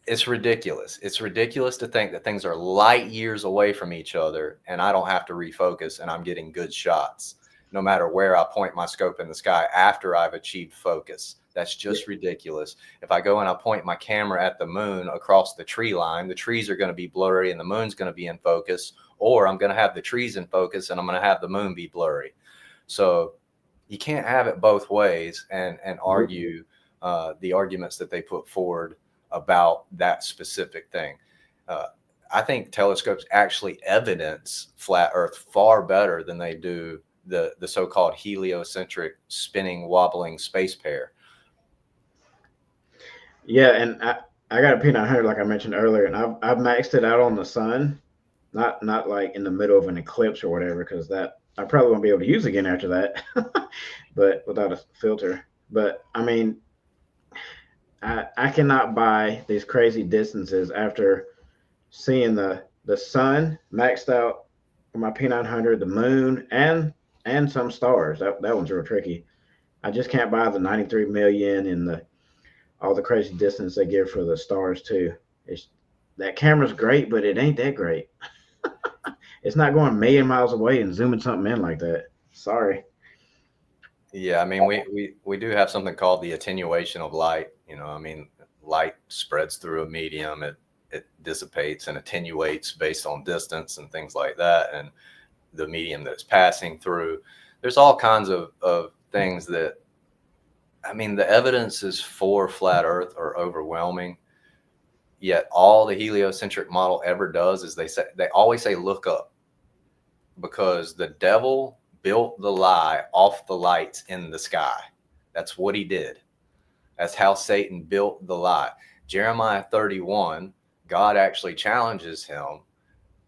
it's ridiculous. It's ridiculous to think that things are light years away from each other and I don't have to refocus and I'm getting good shots no matter where I point my scope in the sky after I've achieved focus. That's just ridiculous. If I go and I point my camera at the moon across the tree line, the trees are going to be blurry and the moon's going to be in focus, or I'm going to have the trees in focus and I'm going to have the moon be blurry. So you can't have it both ways and argue the arguments that they put forward about that specific thing. I think telescopes actually evidence flat Earth far better than they do the so-called heliocentric spinning, wobbling space pair. Yeah, and I got a P900 like I mentioned earlier, and I've maxed it out on the sun, not like in the middle of an eclipse or whatever, because that I probably won't be able to use again after that, but without a filter. But I mean, I cannot buy these crazy distances after seeing the sun maxed out for my P900, the moon, and some stars. That one's real tricky. I just can't buy the 93 million and all the crazy distance they give for the stars too. That camera's great, but it ain't that great. It's not going a million miles away and zooming something in like that. Sorry. Yeah, I mean, we do have something called the attenuation of light. I mean, light spreads through a medium, it dissipates and attenuates based on distance and things like that, and the medium that it's passing through. There's all kinds of things that, I mean, the evidences for flat Earth are overwhelming. Yet all the heliocentric model ever does is they always say look up, because the devil built the lie off the lights in the sky. That's what he did. That's how Satan built the lie. Jeremiah 31, God actually challenges him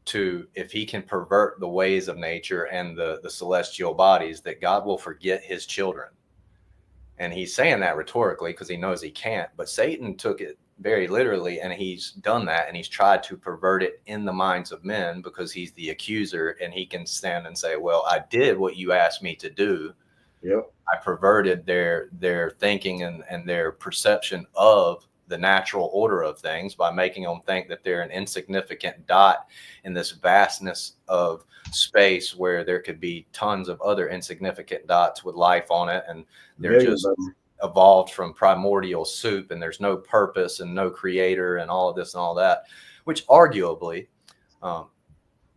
to, if he can pervert the ways of nature and the celestial bodies, that God will forget his children. And he's saying that rhetorically because he knows he can't. But Satan took it very literally, and he's done that, and he's tried to pervert it in the minds of men because he's the accuser, and he can stand and say, well, I did what you asked me to do. Yep. I perverted their thinking and their perception of the natural order of things by making them think that they're an insignificant dot in this vastness of space where there could be tons of other insignificant dots with life on it, and they're just evolved from primordial soup, and there's no purpose and no creator and all of this and all that, which arguably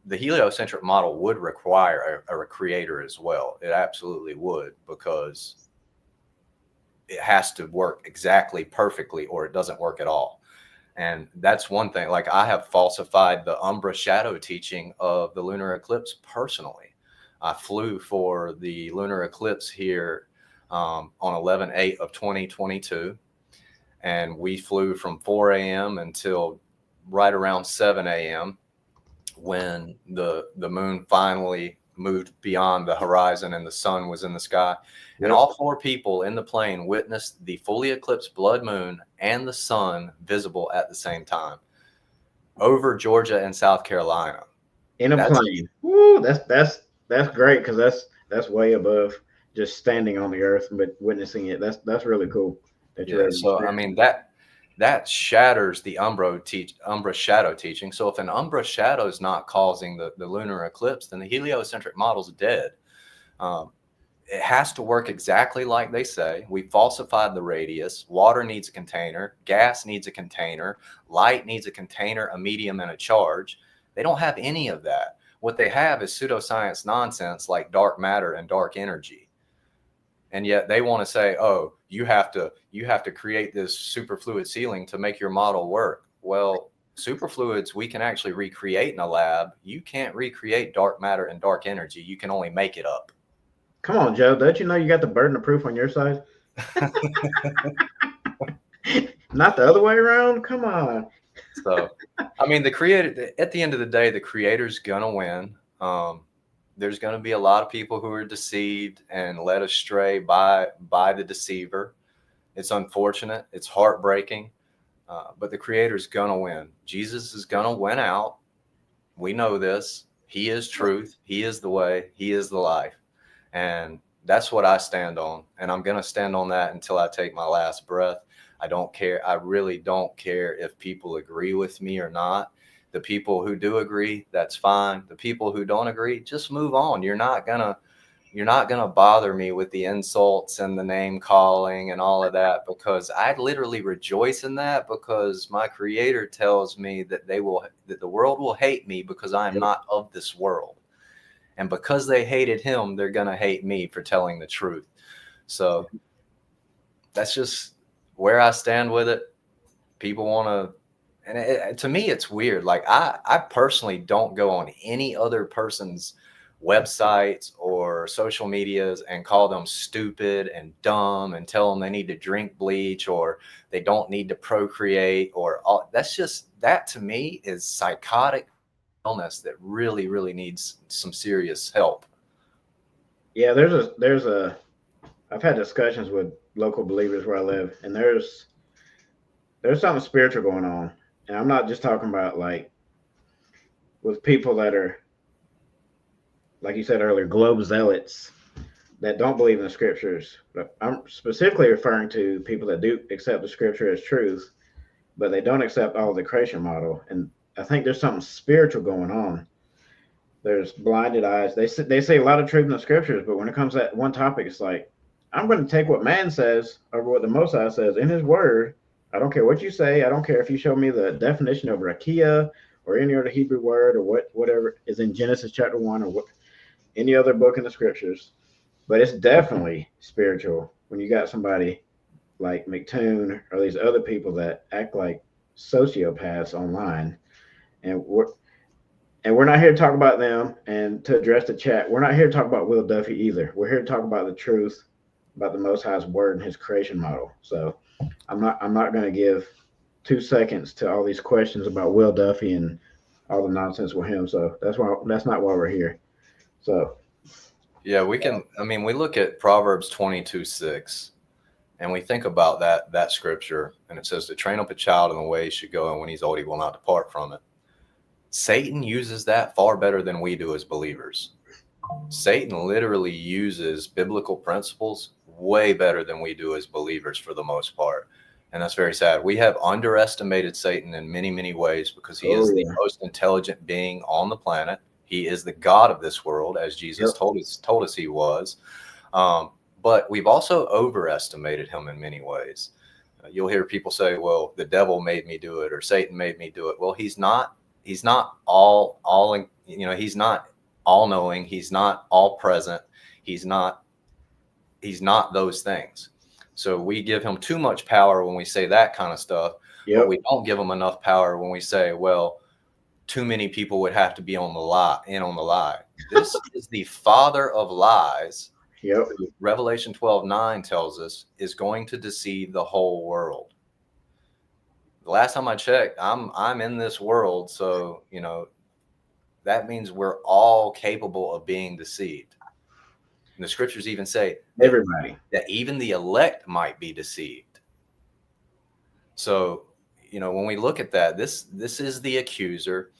the heliocentric model would require a creator as well. It absolutely would, because it has to work exactly perfectly or it doesn't work at all. And that's one thing. Like, I have falsified the umbra shadow teaching of the lunar eclipse personally. I flew for the lunar eclipse here on 11/8 of 2022. And we flew from 4 a.m. until right around 7 a.m. when the moon finally moved beyond the horizon and the sun was in the sky. And all four people in the plane witnessed the fully eclipsed blood moon and the sun visible at the same time over Georgia and South Carolina. In a plane. Woo, that's great, because that's way above just standing on the earth but witnessing it. That's really cool. So I mean, that shatters the umbra shadow teaching. So if an umbra shadow is not causing the lunar eclipse, then the heliocentric model's dead. It has to work exactly like they say. We falsified the radius. Water needs a container. Gas needs a container. Light needs a container, a medium, and a charge. They don't have any of that. What they have is pseudoscience nonsense like dark matter and dark energy. And yet they want to say, oh, you have to create this superfluid ceiling to make your model work. Well, superfluids we can actually recreate in a lab. You can't recreate dark matter and dark energy. You can only make it up. Come on, Joe. Don't you know you got the burden of proof on your side? Not the other way around? Come on. So, I mean, the creator, at the end of the day, the creator's gonna win. there's going to be a lot of people who are deceived and led astray by the deceiver. It's unfortunate. It's heartbreaking. But the Creator's going to win. Jesus is going to win out. We know this. He is truth. He is the way. He is the life. And that's what I stand on. And I'm going to stand on that until I take my last breath. I don't care. I really don't care if people agree with me or not. The people who do agree, that's fine. The people who don't agree, just move on. You're not gonna bother me with the insults and the name calling and all of that, because I literally rejoice in that, because my Creator tells me that the world will hate me because I am not of this world. And because they hated him, they're gonna hate me for telling the truth. So that's just where I stand with it. People want to, and to me, it's weird. Like I personally don't go on any other person's websites or social medias and call them stupid and dumb and tell them they need to drink bleach or they don't need to procreate or all. That to me is psychotic illness that really, really needs some serious help. Yeah, I've had discussions with local believers where I live, and there's something spiritual going on. And I'm not just talking about like with people that are, like you said earlier, globe zealots that don't believe in the scriptures. But I'm specifically referring to people that do accept the scripture as truth, but they don't accept all of the creation model. And I think there's something spiritual going on. There's blinded eyes. They say a lot of truth in the scriptures, but when it comes to that one topic, it's like, I'm going to take what man says over what the Most High says in his word. I don't care what you say. I don't care if you show me the definition of rakia or any other Hebrew word or whatever is in Genesis chapter 1 or any other book in the scriptures. But it's definitely spiritual when you got somebody like McToon or these other people that act like sociopaths online. And we're not here to talk about them and to address the chat. We're not here to talk about Will Duffy either. We're here to talk about the truth about the Most High's word and his creation model. So I'm not going to give 2 seconds to all these questions about Will Duffy and all the nonsense with him. So that's not why we're here. So yeah, we look at Proverbs 22:6 and we think about that scripture, and it says to train up a child in the way he should go, and when he's old he will not depart from it. Satan uses that far better than we do as believers. Satan literally uses biblical principles way better than we do as believers for the most part. And that's very sad. We have underestimated Satan in many, many ways because he is the most intelligent being on the planet. He is the God of this world, as Jesus told us he was. But we've also overestimated him in many ways. You'll hear people say, well, the devil made me do it, or Satan made me do it. Well, he's not all he's not all knowing. He's not all present. He's not those things. So we give him too much power when we say that kind of stuff, but we don't give him enough power when we say, well, too many people would have to be on the lie. This is the father of lies. Yep. Who Revelation 12:9 tells us is going to deceive the whole world. The last time I checked, I'm in this world, so that means we're all capable of being deceived. And the scriptures even say everybody that even the elect might be deceived. So, when we look at that, this is the accuser.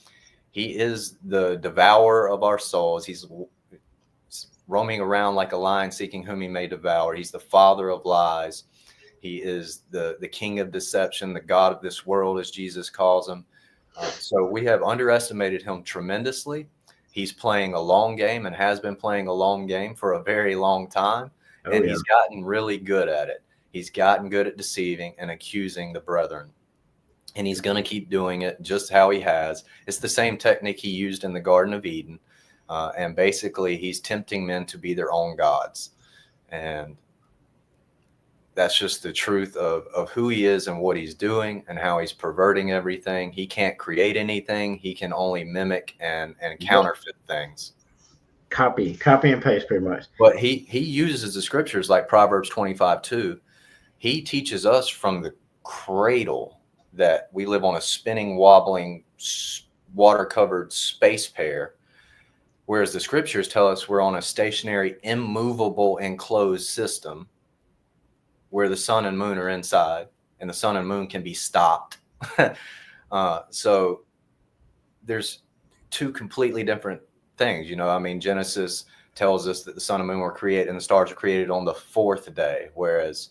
He is the devourer of our souls. He's roaming around like a lion seeking whom he may devour. He's the father of lies. He is the king of deception, the God of this world, as Jesus calls him. So we have underestimated him tremendously. He's playing a long game and has been playing a long game for a very long time. He's gotten really good at it. He's gotten good at deceiving and accusing the brethren. And he's going to keep doing it just how he has. It's the same technique he used in the Garden of Eden. And basically, he's tempting men to be their own gods. And that's just the truth of who he is and what he's doing and how he's perverting everything. He can't create anything. He can only mimic and counterfeit things. Copy and paste pretty much. But he uses the scriptures like Proverbs 25:2. He teaches us from the cradle that we live on a spinning, wobbling, water-covered space pear. Whereas the scriptures tell us we're on a stationary, immovable, enclosed system where the sun and moon are inside, and the sun and moon can be stopped. So there's two completely different things. I mean, Genesis tells us that the sun and moon were created and the stars were created on the fourth day, whereas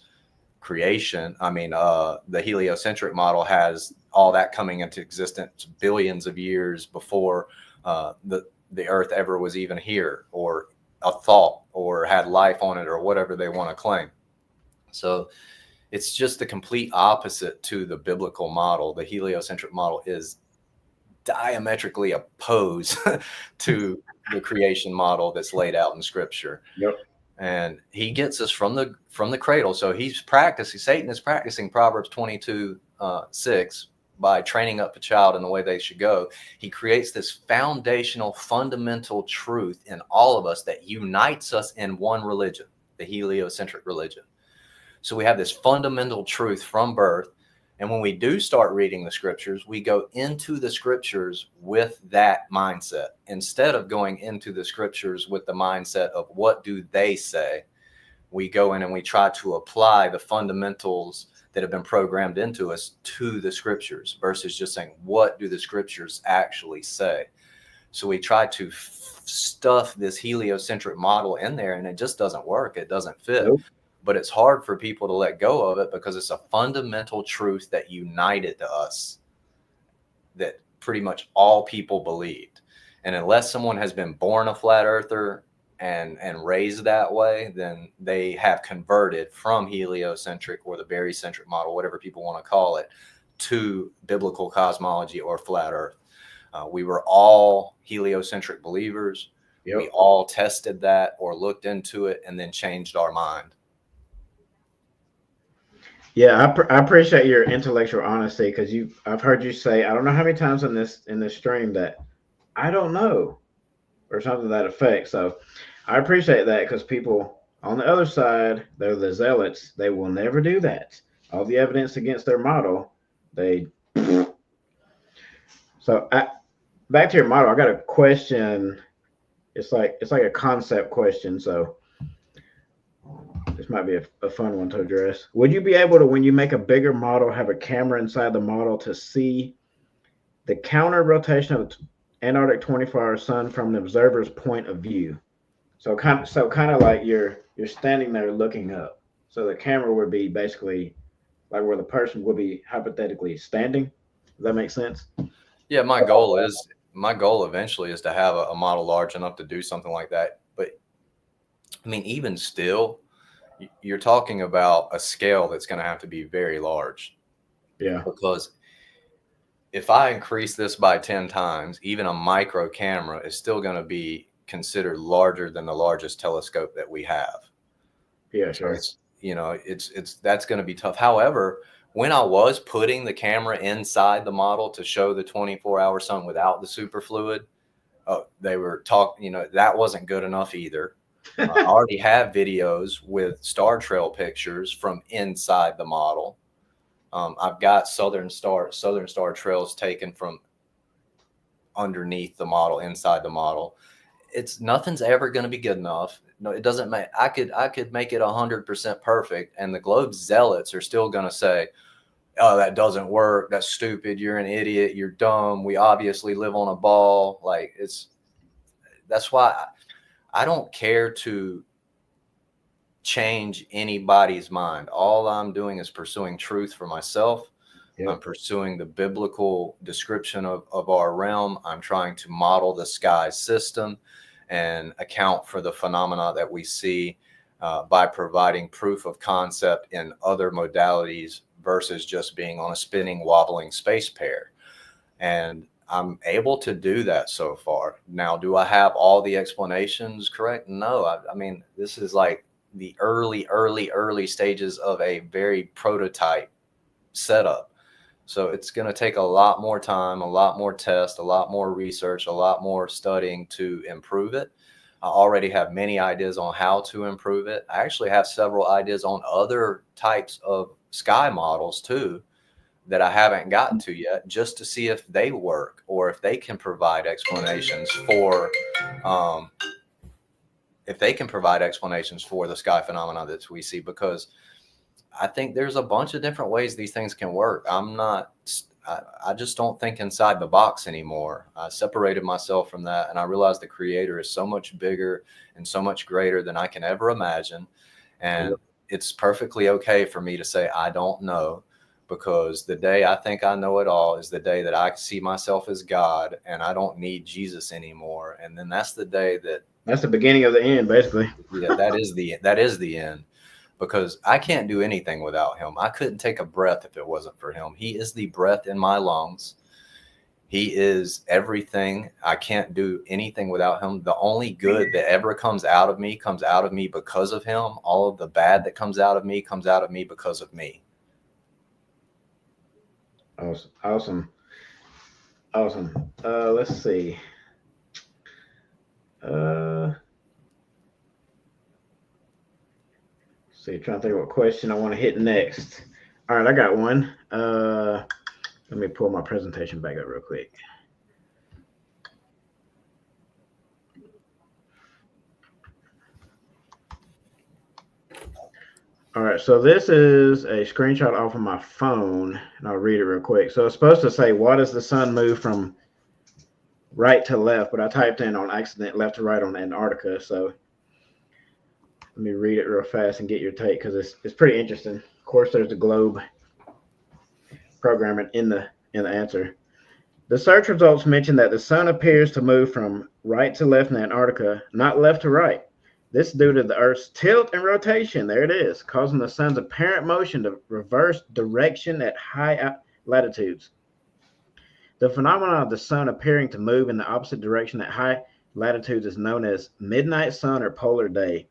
creation, the heliocentric model has all that coming into existence billions of years before the earth ever was even here, or a thought, or had life on it, or whatever they want to claim. So it's just the complete opposite to the biblical model. The heliocentric model is diametrically opposed to the creation model that's laid out in scripture. Yep. And he gets us from the cradle. So Satan is practicing Proverbs 22:6 by training up a child in the way they should go. He creates this foundational, fundamental truth in all of us that unites us in one religion, the heliocentric religion. So we have this fundamental truth from birth. And when we do start reading the scriptures, we go into the scriptures with that mindset instead of going into the scriptures with the mindset of what do they say. We go in and we try to apply the fundamentals that have been programmed into us to the scriptures versus just saying, what do the scriptures actually say? So we try to stuff this heliocentric model in there, and it just doesn't work. It doesn't fit. Nope. But it's hard for people to let go of it because it's a fundamental truth that united to us, that pretty much all people believed. And unless someone has been born a flat earther and raised that way, then they have converted from heliocentric or the barycentric model, whatever people want to call it, to biblical cosmology or flat earth. We were all heliocentric believers. Yep. We all tested that or looked into it and then changed our mind. Yeah, I appreciate your intellectual honesty, because I've heard you say, I don't know how many times in this stream, that I don't know, or something to that effect. So I appreciate that, because people on the other side, they're the zealots. They will never do that. All the evidence against their model, they. So back to your model, I got a question. It's like a concept question. So this might be a fun one to address. Would you be able to, when you make a bigger model, have a camera inside the model to see the counter rotation of the Antarctic 24-hour sun from the observer's point of view? So kind of like you're standing there looking up. So the camera would be basically like where the person would be hypothetically standing. Does that make sense? Yeah, my goal eventually is to have a model large enough to do something like that. But I mean, even still, you're talking about a scale that's going to have to be very large. Yeah. Because if I increase this by 10 times, even a micro camera is still going to be considered larger than the largest telescope that we have. Yeah, sure. So it's that's going to be tough. However, when I was putting the camera inside the model to show the 24-hour sun without the superfluid, they were talking, that wasn't good enough either. I already have videos with star trail pictures from inside the model. I've got southern star trails taken from underneath the model, inside the model. Nothing's ever going to be good enough. No, it doesn't make. I could make it 100% perfect, and the globe zealots are still going to say, "Oh, that doesn't work. That's stupid. You're an idiot. You're dumb. We obviously live on a ball." Like that's why I don't care to change anybody's mind. All I'm doing is pursuing truth for myself. Yep. I'm pursuing the biblical description of our realm. I'm trying to model the sky system and account for the phenomena that we see by providing proof of concept in other modalities versus just being on a spinning, wobbling space pair. And I'm able to do that so far. Now, do I have all the explanations correct? No. I mean, this is like the early stages of a very prototype setup. So it's going to take a lot more time, a lot more tests, a lot more research, a lot more studying to improve it. I already have many ideas on how to improve it. I actually have several ideas on other types of sky models too, that I haven't gotten to yet, just to see if they work or if they can provide explanations for the sky phenomena that we see, because I think there's a bunch of different ways these things can work. I just don't think inside the box anymore. I separated myself from that, and I realized the creator is so much bigger and so much greater than I can ever imagine. And it's perfectly okay for me to say, I don't know, because the day I think I know it all is the day that I see myself as God and I don't need Jesus anymore. And then that's the day that's the beginning of the end, basically. Yeah, that is the end. Because I can't do anything without him. I couldn't take a breath if it wasn't for him. He is the breath in my lungs. He is everything. I can't do anything without him. The only good that ever comes out of me because of him. All of the bad that comes out of me because of me. Awesome. Let's see. Trying to think of what question I want to hit next. All right, I got one. Let me pull my presentation back up real quick. All right, so this is a screenshot off of my phone, and I'll read it real quick. So it's supposed to say, why does the sun move from right to left? But I typed in on accident left to right on Antarctica. So let me read it real fast and get your take, because it's pretty interesting. Of course, there's the globe programming in the answer. The search results mention that the sun appears to move from right to left in Antarctica, not left to right. This is due to the Earth's tilt and rotation, there it is, causing the sun's apparent motion to reverse direction at high latitudes. The phenomenon of the sun appearing to move in the opposite direction at high latitudes is known as midnight sun or polar day.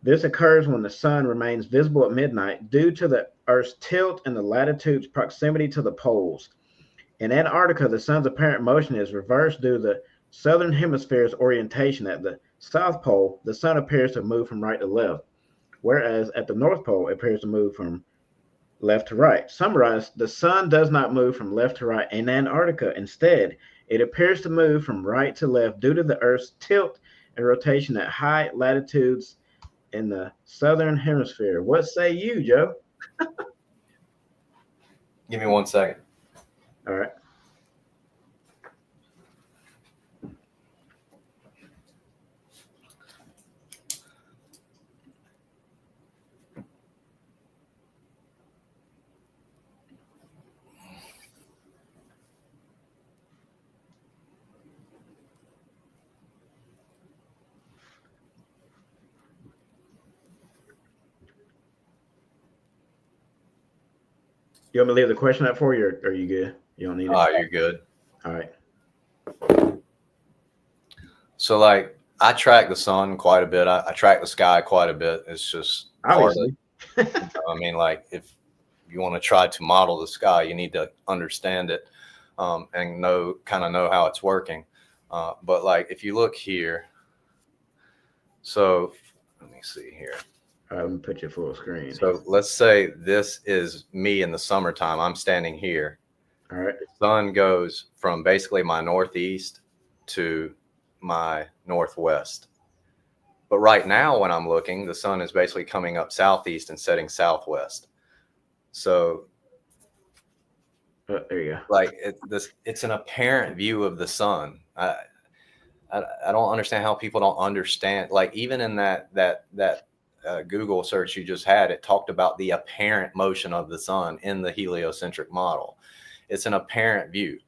This occurs when the sun remains visible at midnight due to the Earth's tilt and the latitude's proximity to the poles. In Antarctica, the sun's apparent motion is reversed due to the southern hemisphere's orientation. At the South Pole, the sun appears to move from right to left, whereas at the North Pole, it appears to move from left to right. Summarized, the sun does not move from left to right in Antarctica. Instead, it appears to move from right to left due to the Earth's tilt and rotation at high latitudes in the southern hemisphere. What say you, Joe? Give me 1 second. All right. You want me to leave the question up for you, or are you good? You don't need it? You're good. All right. So, like, I track the sun quite a bit. I track the sky quite a bit. It's just obviously. I mean, like, if you want to try to model the sky, you need to understand it and kind of know how it's working. But like, if you look here, so let me see here. Let me put you full screen. So let's say this is me in the summertime. I'm standing here. All right. The sun goes from basically my northeast to my northwest. But right now, when I'm looking, the sun is basically coming up southeast and setting southwest. So there you go. Like, it's an apparent view of the sun. I don't understand how people don't understand. Like, even in that Google search you just had, it talked about the apparent motion of the sun in the heliocentric model. It's an apparent view,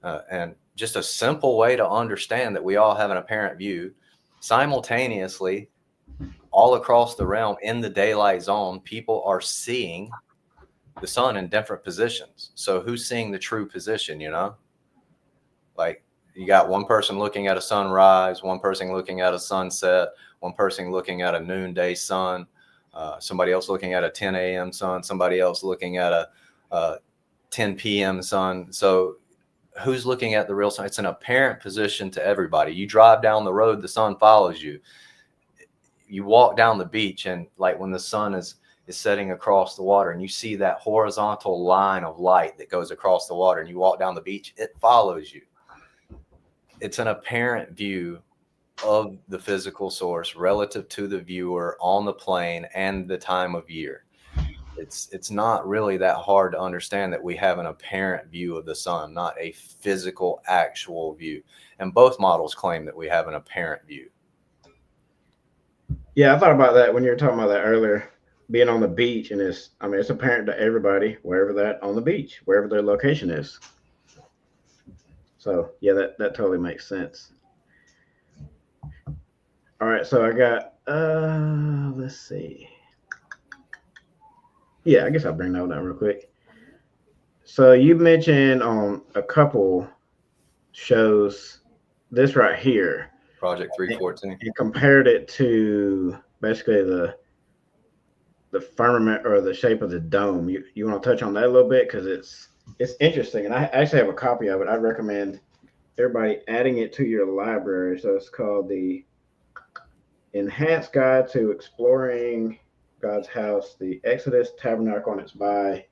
and just a simple way to understand that we all have an apparent view. Simultaneously, all across the realm in the daylight zone, people are seeing the sun in different positions. So who's seeing the true position, you know? Like, you got one person looking at a sunrise, one person looking at a sunset, one person looking at a noonday sun, somebody else looking at a 10 a.m. sun, somebody else looking at a 10 p.m. sun. So who's looking at the real sun? It's an apparent position to everybody. You drive down the road, the sun follows you. You walk down the beach, and like when the sun is is setting across the water, and you see that horizontal line of light that goes across the water, and you walk down the beach, it follows you. It's an apparent view of the physical source relative to the viewer on the plane and the time of year. It's not really that hard to understand that we have an apparent view of the sun, not a physical, actual view. And both models claim that we have an apparent view. Yeah, I thought about that when you were talking about that earlier, being on the beach, and it's apparent to everybody wherever that on the beach, wherever their location is. So yeah, that totally makes sense. All right, so I got let's see. Yeah, I guess I'll bring that one down real quick. So you mentioned on a couple shows this right here, Project 314. and compared it to basically the firmament or the shape of the dome. You want to touch on that a little bit, because it's interesting, and I actually have a copy of it. I recommend everybody adding it to your library. So it's called the Enhanced Guide to Exploring God's House, the Exodus Tabernacle, and it's by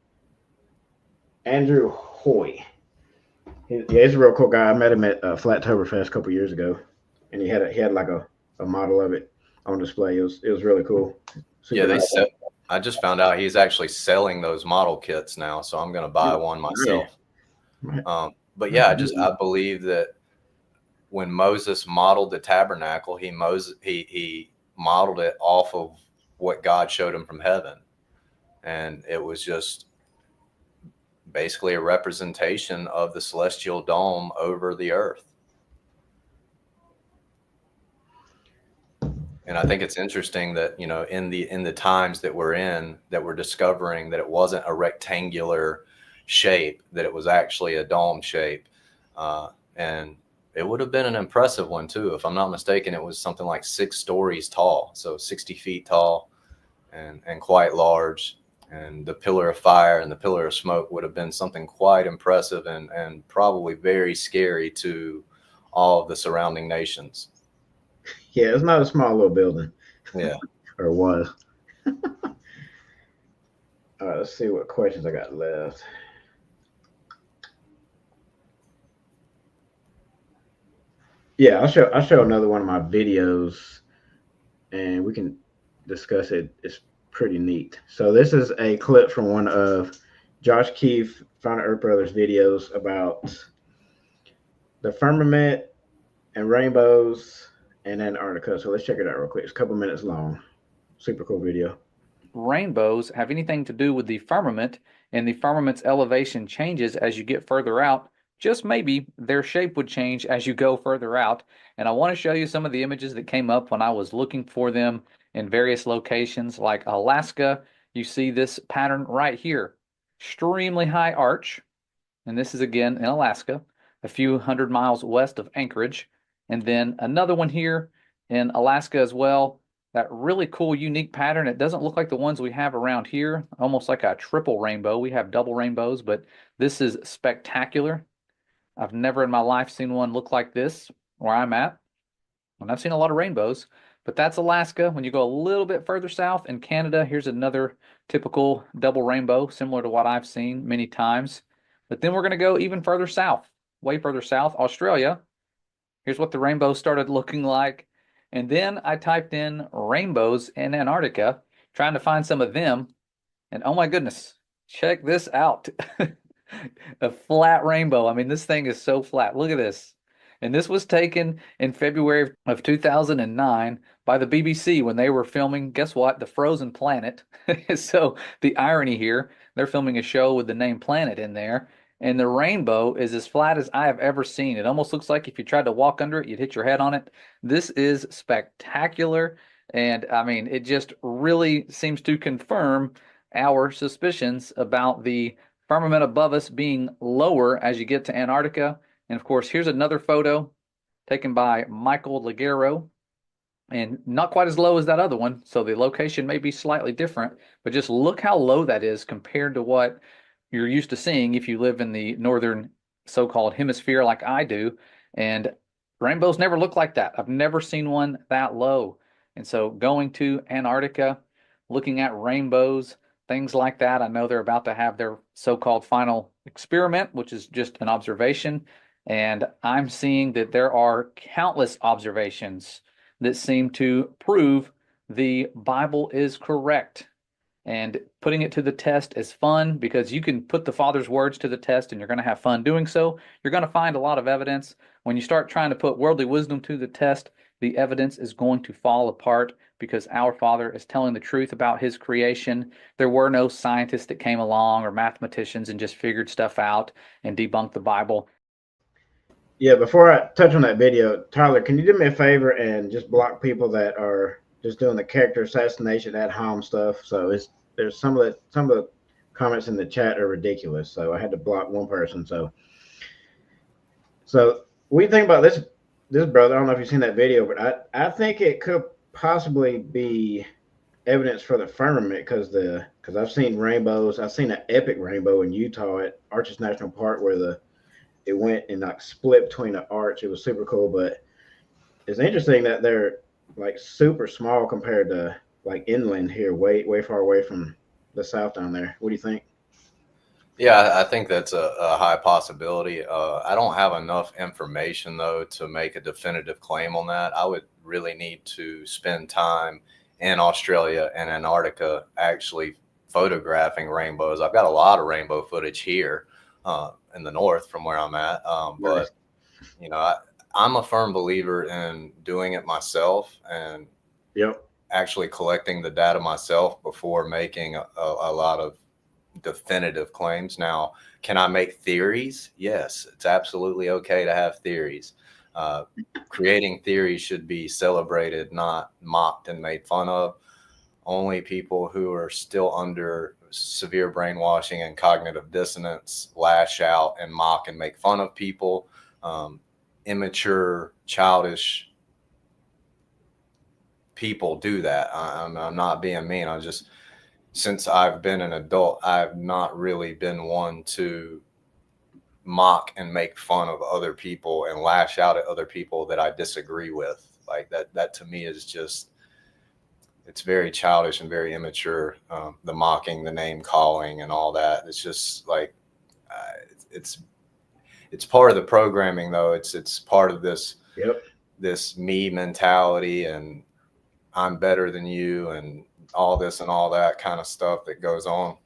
Andrew Hoy. He's a real cool guy. I met him at Flattoberfest a couple years ago, and he had like a model of it on display. It was really cool. Super nice. I just found out he's actually selling those model kits now, so I'm going to buy one myself. Right. But yeah, I believe that when Moses modeled the tabernacle, he modeled it off of what God showed him from heaven, and it was just basically a representation of the celestial dome over the earth. And I think it's interesting that, you know, in the times that we're in, that we're discovering that it wasn't a rectangular shape, that it was actually a dome shape. And it would have been an impressive one too. If I'm not mistaken, it was something like 6 stories tall. So 60 feet tall and quite large. And the pillar of fire and the pillar of smoke would have been something quite impressive and probably very scary to all of the surrounding nations. Yeah, it's not a small little building. Yeah. Or it was. All right, let's see what questions I got left. Yeah, I'll show another one of my videos, and we can discuss it. It's pretty neat. So this is a clip from one of Josh Keefe, Founder Earth Brothers videos about the firmament and rainbows and Antarctica. So let's check it out real quick. It's a couple minutes long. Super cool video. Rainbows have anything to do with the firmament, and the firmament's elevation changes as you get further out. Just maybe their shape would change as you go further out. And I want to show you some of the images that came up when I was looking for them in various locations like Alaska. You see this pattern right here, extremely high arch. And this is again in Alaska, a few hundred miles west of Anchorage. And then another one here in Alaska as well. That really cool, unique pattern. It doesn't look like the ones we have around here, almost like a triple rainbow. We have double rainbows, but this is spectacular. I've never in my life seen one look like this where I'm at. And I've seen a lot of rainbows, but that's Alaska. When you go a little bit further south in Canada, here's another typical double rainbow, similar to what I've seen many times. But then we're going to go even further south, way further south, Australia. Here's what the rainbow started looking like. And then I typed in rainbows in Antarctica, trying to find some of them. And oh my goodness, check this out. A flat rainbow. I mean, this thing is so flat. Look at this. And this was taken in February of 2009 by the BBC when they were filming, guess what? The Frozen Planet. So the irony here, they're filming a show with the name Planet in there. And the rainbow is as flat as I have ever seen. It almost looks like if you tried to walk under it, you'd hit your head on it. This is spectacular. And I mean, it just really seems to confirm our suspicions about the firmament above us being lower as you get to Antarctica. And of course, here's another photo taken by Michael Ligero, and not quite as low as that other one. So the location may be slightly different, but just look how low that is compared to what you're used to seeing if you live in the northern so-called hemisphere like I do. And rainbows never look like that. I've never seen one that low. And so going to Antarctica looking at rainbows, things like that. I know they're about to have their so-called final experiment, which is just an observation. And I'm seeing that there are countless observations that seem to prove the Bible is correct. And putting it to the test is fun because you can put the Father's words to the test and you're going to have fun doing so. You're going to find a lot of evidence. When you start trying to put worldly wisdom to the test, the evidence is going to fall apart because our Father is telling the truth about his creation. There were no scientists that came along or mathematicians and just figured stuff out and debunked the Bible. Yeah, before I touch on that video, Tyler, can you do me a favor and just block people that are just doing the character assassination at home stuff? So there's some of the comments in the chat are ridiculous. So I had to block one person. So we think about this brother. I don't know if you've seen that video, but I think it could possibly be evidence for the firmament because I've seen rainbows. I've seen an epic rainbow in Utah at Arches National Park where it went and like split between an arch. It was super cool, but it's interesting that they're like super small compared to like inland here, way far away from the south down there. What do you think? Yeah, I think that's a high possibility. I don't have enough information, though, to make a definitive claim on that. I would really need to spend time in Australia and Antarctica actually photographing rainbows. I've got a lot of rainbow footage here in the north from where I'm at. But, you know, I'm a firm believer in doing it myself and Yep. actually collecting the data myself before making a lot of definitive claims. Now, can I make theories? Yes, it's absolutely okay to have theories. Creating theories should be celebrated, not mocked and made fun of. Only people who are still under severe brainwashing and cognitive dissonance lash out and mock and make fun of people. Immature, childish people do that. I'm not being mean. Since I've been an adult, I've not really been one to mock and make fun of other people and lash out at other people that I disagree with. Like that to me is just, it's very childish and very immature. The mocking, the name calling and all that. It's just like, it's part of the programming though. It's part of this, Yep. this me mentality and I'm better than you and all this and all that kind of stuff that goes on.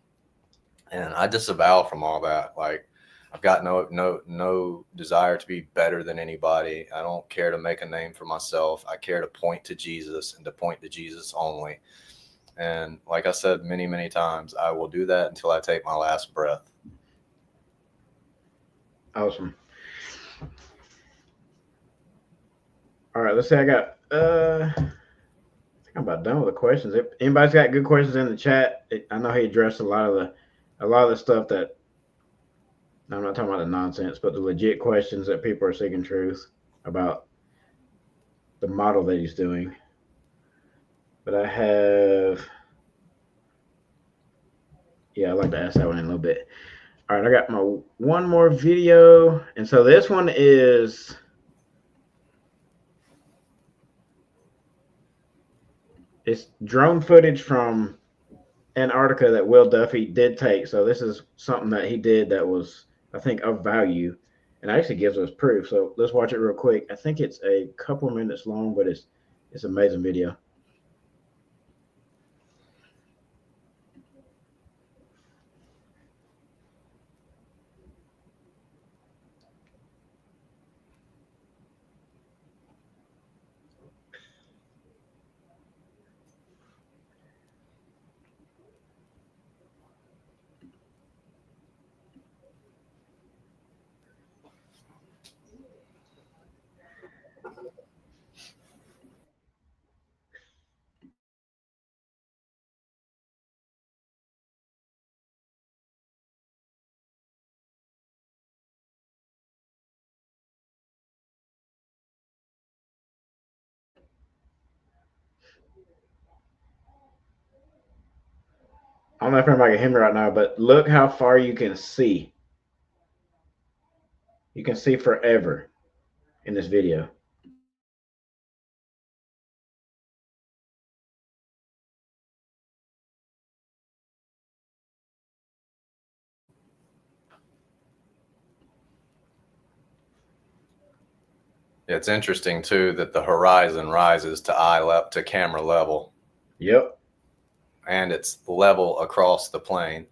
And I disavow from all that. Like I've got no desire to be better than anybody. I don't care to make a name for myself. I care to point to Jesus and to point to Jesus only. And like I said many times, I will do that until I take my last breath. Awesome. All right, let's say I got I'm about done with the questions. If anybody's got good questions in the chat, I know he addressed a lot of the stuff that I'm not talking about the nonsense, but the legit questions that people are seeking truth about the model that he's doing. But I'd like to ask that one in a little bit. All right, I got my one more video, and so this one is it's drone footage from Antarctica that Will Duffy did take. So this is something that he did that was, I think, of value, and actually gives us proof. So let's watch it real quick. I think it's a couple of minutes long, but it's an amazing video. I don't know if everybody can hear me right now, but look how far you can see. You can see forever in this video. It's interesting too that the horizon rises to camera level. Yep. And it's level across the plane.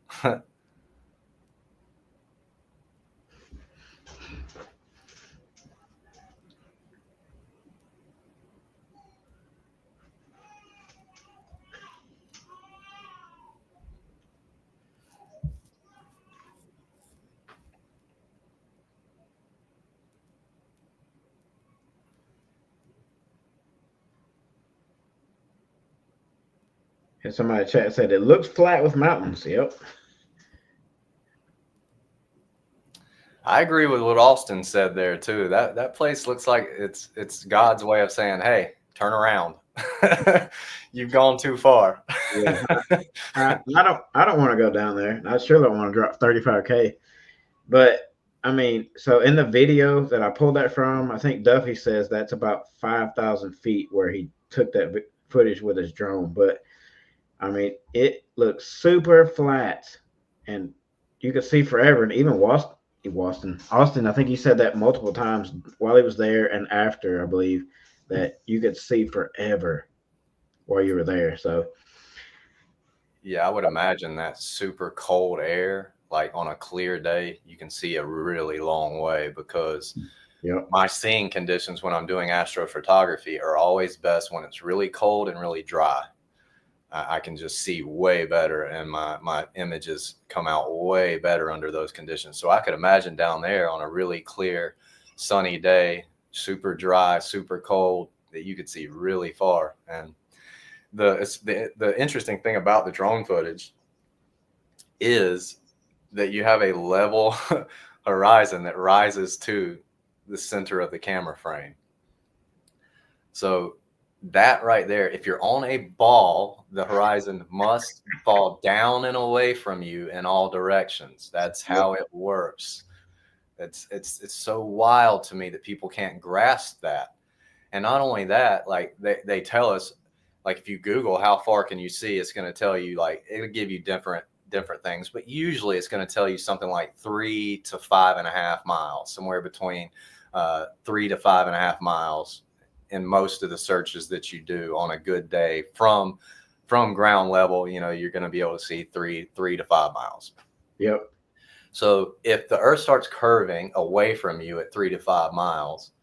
And somebody in the chat said it looks flat with mountains. Yep. I agree with what Austin said there too. That place looks like it's God's way of saying, "Hey, turn around. You've gone too far." Yeah. I don't want to go down there. I sure don't want to drop 35K. But I mean, so in the video that I pulled that from, I think Duffy says that's about 5,000 feet where he took that footage with his drone. But I mean, it looks super flat, and you could see forever. And even Austin, I think he said that multiple times while he was there and after, I believe, that you could see forever while you were there. So Yeah, I would imagine that super cold air, like on a clear day, you can see a really long way because yep. my seeing conditions when I'm doing astrophotography are always best when it's really cold and really dry. I can just see way better, and my images come out way better under those conditions. So I could imagine down there on a really clear, sunny day, super dry, super cold, that you could see really far. And the interesting thing about the drone footage is that you have a level horizon that rises to the center of the camera frame. So that right there, if you're on a ball, the horizon must fall down and away from you in all directions. That's how it works. It's so wild to me that people can't grasp that. And not only that, like they tell us, like if you Google how far can you see, it's going to tell you, like it'll give you different things, but usually it's going to tell you something like 3 to 5.5 miles, somewhere between 3 to 5.5 miles in most of the searches that you do on a good day from ground level. You know, you're going to be able to see 3 to 5 miles. Yep. So if the Earth starts curving away from you at 3 to 5 miles,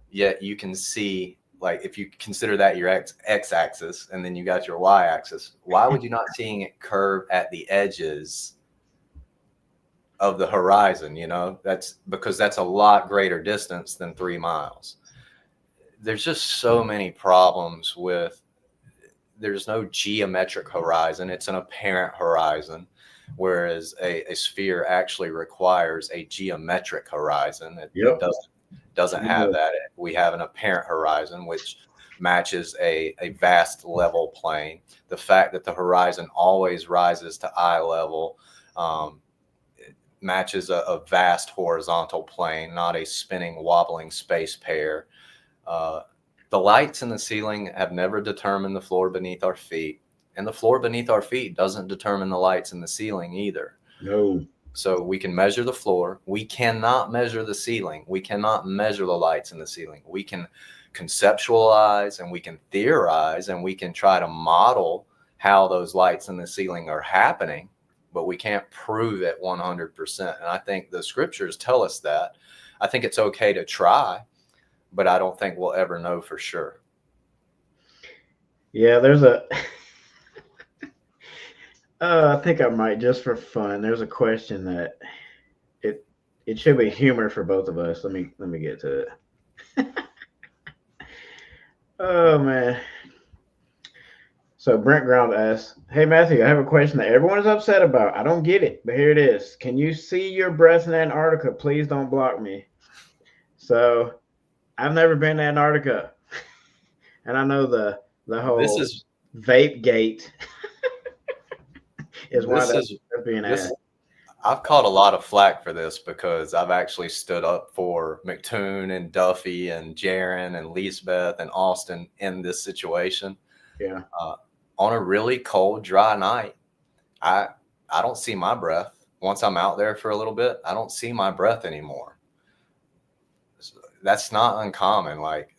yet you can see, like if you consider that your x-axis and then you got your y-axis, why would you not seeing it curve at the edges of the horizon? You know, that's because that's a lot greater distance than 3 miles. There's just so many problems with, there's no geometric horizon. It's an apparent horizon, whereas a sphere actually requires a geometric horizon. It doesn't have that. We have an apparent horizon, which matches a vast level plane. The fact that the horizon always rises to eye level matches a vast horizontal plane, not a spinning, wobbling space pair. The lights in the ceiling have never determined the floor beneath our feet, and the floor beneath our feet doesn't determine the lights in the ceiling either. No. So we can measure the floor. We cannot measure the ceiling. We cannot measure the lights in the ceiling. We can conceptualize and we can theorize and we can try to model how those lights in the ceiling are happening, but we can't prove it 100%. And I think the scriptures tell us that. I think it's okay to try, but I don't think we'll ever know for sure. Yeah, there's a I think I might, just for fun. There's a question that it should be humor for both of us. Let me get to it. Oh man. So Brent Ground asks, "Hey Matthew, I have a question that everyone is upset about. I don't get it, but here it is. Can you see your breath in Antarctica? Please don't block me." So I've never been to Antarctica, and I know the whole vape gate is why that's being asked. I've caught a lot of flack for this because I've actually stood up for McToon and Duffy and Jaron and Lisbeth and Austin in this situation. Yeah. On a really cold, dry night, I don't see my breath. Once I'm out there for a little bit, I don't see my breath anymore. that's not uncommon. Like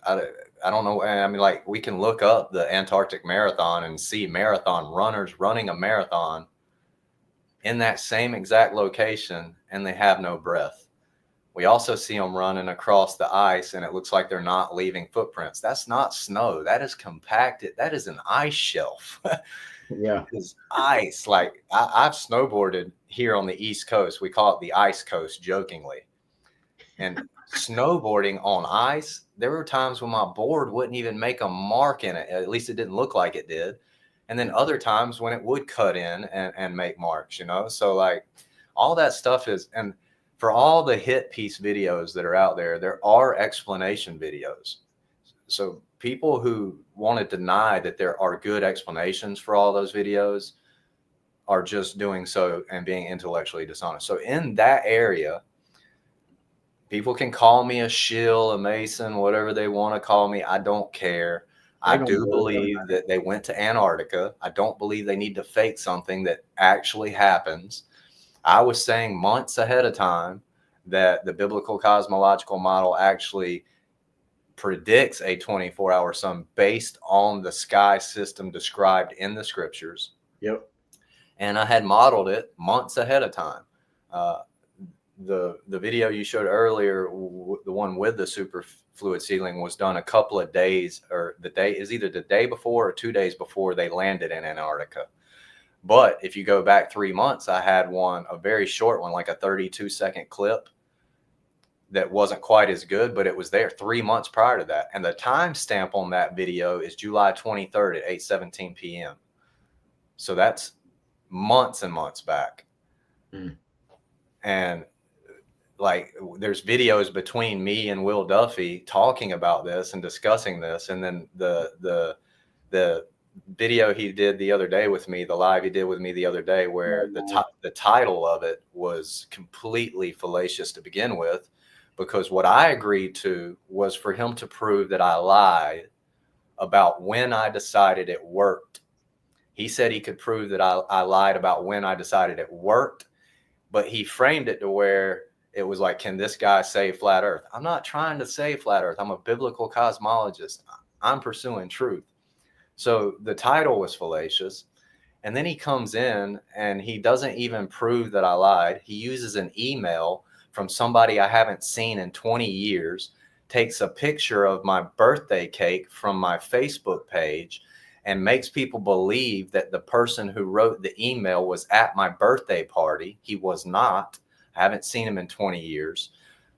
I don't know. I mean, like, we can look up the Antarctic marathon and see marathon runners running a marathon in that same exact location, and they have no breath. We also see them running across the ice, and it looks like they're not leaving footprints. That's not snow. That is compacted. That is an ice shelf. Yeah. It's ice. Like, I've snowboarded here on the East Coast. We call it the ice coast jokingly. And snowboarding on ice, there were times when my board wouldn't even make a mark in it. At least it didn't look like it did. And then other times when it would cut in and make marks, you know? So, like, all that stuff is, and for all the hit piece videos that are out there, there are explanation videos. So people who want to deny that there are good explanations for all those videos are just doing so and being intellectually dishonest. So in that area, people can call me a shill, a mason, whatever they want to call me. I don't care. I do believe that they went to Antarctica. I don't believe they need to fake something that actually happens. I was saying months ahead of time that the biblical cosmological model actually predicts a 24-hour sun based on the sky system described in the scriptures. Yep. And I had modeled it months ahead of time. The video you showed earlier, the one with the superfluid seedling, was done a couple of days, or the day is either the day before or 2 days before they landed in Antarctica. But if you go back 3 months, I had one, a very short one, like a 32-second clip that wasn't quite as good, but it was there 3 months prior to that. And the timestamp on that video is July 23rd at 8:17 p.m. So that's months and months back. Mm. And like, there's videos between me and Will Duffy talking about this and discussing this. And then the video he did the other day with me, the live he did with me the other day, where the title of it was completely fallacious to begin with, because what I agreed to was for him to prove that I lied about when I decided it worked. He said he could prove that I lied about when I decided it worked, but he framed it to where it was like, can this guy say flat earth? I'm not trying to say flat earth. I'm a biblical cosmologist. I'm pursuing truth. So the title was fallacious. And then he comes in and he doesn't even prove that I lied. He uses an email from somebody I haven't seen in 20 years, takes a picture of my birthday cake from my Facebook page, and makes people believe that the person who wrote the email was at my birthday party. He was not. I haven't seen him in 20 years.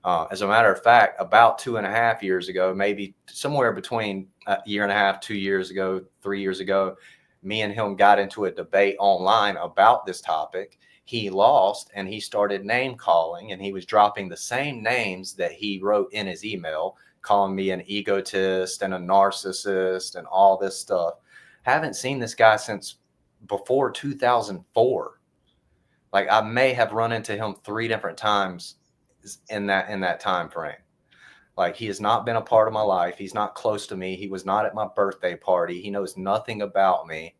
As a matter of fact, about 2.5 years ago, maybe somewhere between a year and a half, 2 years ago, 3 years ago, me and him got into a debate online about this topic. He lost, and he started name calling, and he was dropping the same names that he wrote in his email, calling me an egotist and a narcissist and all this stuff. Haven't seen this guy since before 2004. Like, I may have run into him 3 different times in that time frame. Like, he has not been a part of my life. He's not close to me. He was not at my birthday party. He knows nothing about me.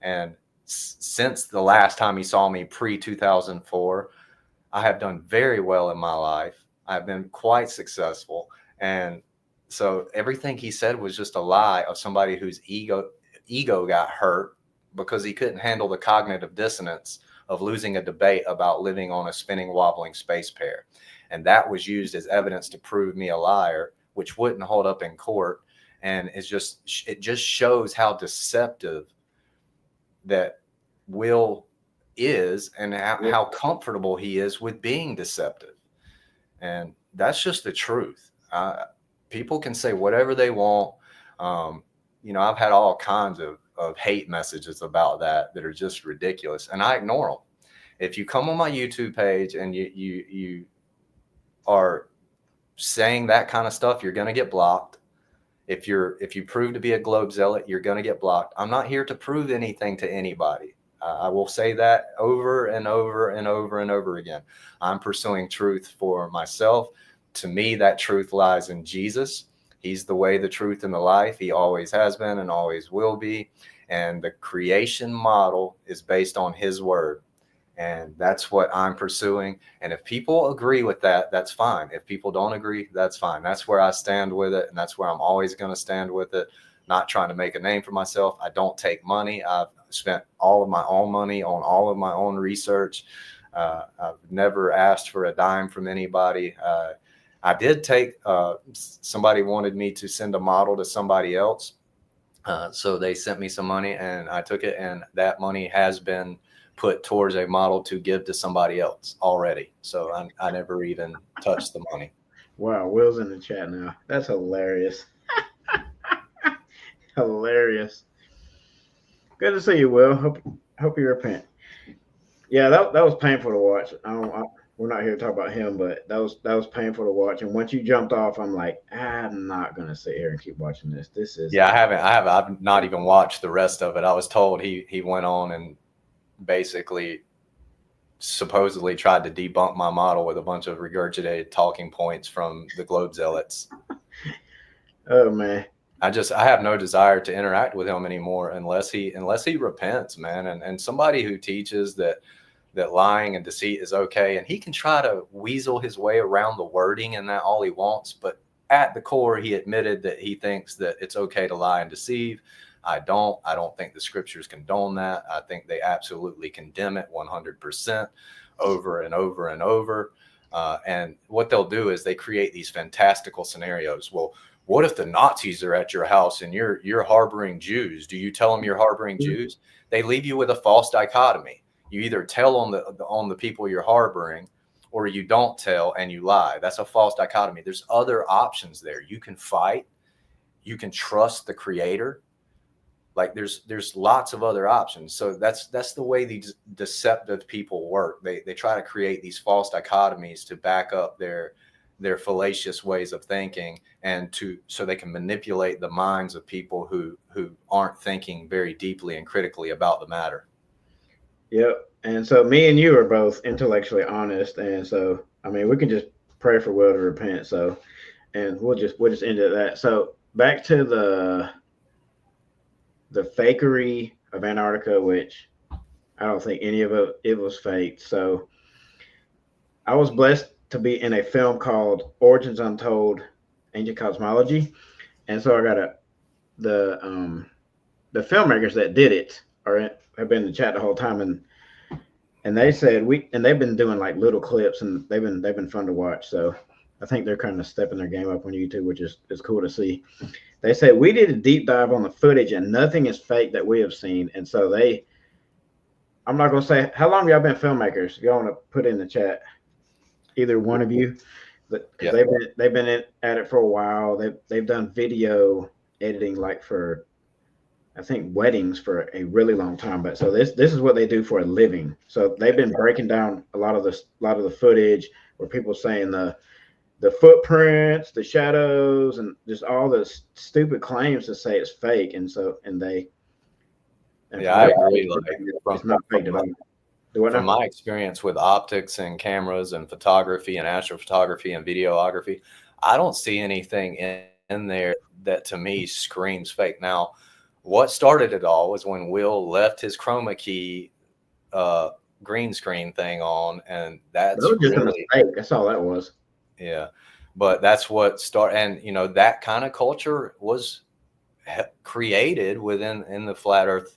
And since the last time he saw me pre-2004, I have done very well in my life. I've been quite successful. And so everything he said was just a lie of somebody whose ego got hurt because he couldn't handle the cognitive dissonance of losing a debate about living on a spinning, wobbling space pair. And that was used as evidence to prove me a liar, which wouldn't hold up in court. And it just shows how deceptive that Will is, and how comfortable he is with being deceptive. And that's just the truth. People can say whatever they want. I've had all kinds of hate messages about that are just ridiculous, and I ignore them. If you come on my YouTube page and you are saying that kind of stuff, you're going to get blocked. If you prove to be a globe zealot, you're going to get blocked. I'm not here to prove anything to anybody. I will say that over and over and over and over again. I'm pursuing truth for myself. To me, that truth lies in Jesus. He's the way, the truth, and the life. He always has been and always will be. And the creation model is based on his word. And that's what I'm pursuing. And if people agree with that, that's fine. If people don't agree, that's fine. That's where I stand with it. And that's where I'm always going to stand with it. Not trying to make a name for myself. I don't take money. I've spent all of my own money on all of my own research. I've never asked for a dime from anybody. I did take, somebody wanted me to send a model to somebody else. So they sent me some money and I took it, and that money has been put towards a model to give to somebody else already. So I never even touched the money. Wow, Will's in the chat now. That's hilarious. Hilarious. Good to see you, Will. Hope you repent. Yeah, that was painful to watch. We're not here to talk about him, but that was painful to watch. And once you jumped off, I'm like, I'm not gonna sit here and keep watching this. This is Yeah, I've not even watched the rest of it. I was told he went on and basically supposedly tried to debunk my model with a bunch of regurgitated talking points from the Globe Zealots. Oh man. I have no desire to interact with him anymore unless he repents, man. And somebody who teaches that lying and deceit is okay, and he can try to weasel his way around the wording and that all he wants, but at the core, he admitted that he thinks that it's okay to lie and deceive. I don't think the scriptures condone that. I think they absolutely condemn it 100% over and over and over. And what they'll do is they create these fantastical scenarios. Well, what if the Nazis are at your house and you're harboring Jews? Do you tell them you're harboring Jews? They leave you with a false dichotomy. You either tell on the people you're harboring, or you don't tell and you lie. That's a false dichotomy. There's other options there. You can fight. You can trust the creator. Like there's lots of other options. So that's the way these deceptive people work. They try to create these false dichotomies to back up their fallacious ways of thinking, and so they can manipulate the minds of people who aren't thinking very deeply and critically about the matter. Yep. And so me and you are both intellectually honest, and so I mean we can just pray for Will to repent. So, and we'll just end it at that. So back to the fakery of Antarctica, which I don't think any of it was faked. So I was blessed to be in a film called Origins Untold, Ancient Cosmology, and so I got the filmmakers that did it have been in the chat the whole time, and they said they've been doing like little clips, and they've been fun to watch. So I think they're kind of stepping their game up on YouTube, which is cool to see. They said we did a deep dive on the footage and nothing is fake that we have seen. And so I'm not gonna say how long y'all been filmmakers. Y'all want to put in the chat, either one of you, because they've been at it for a while. They've done video editing like for, I think, weddings for a really long time. But so this is what they do for a living. So they've been breaking down a lot of the footage where people saying the footprints, the shadows, and just all the stupid claims to say it's fake. And I agree. Like it's not fake at all. From my experience with optics and cameras and photography and astrophotography and videography, I don't see anything in there that to me screams fake. Now, what started it all was when Will left his chroma key green screen thing on, and that's just a mistake. That's all that was. Yeah, but that's what started, and that kind of culture was created in the flat Earth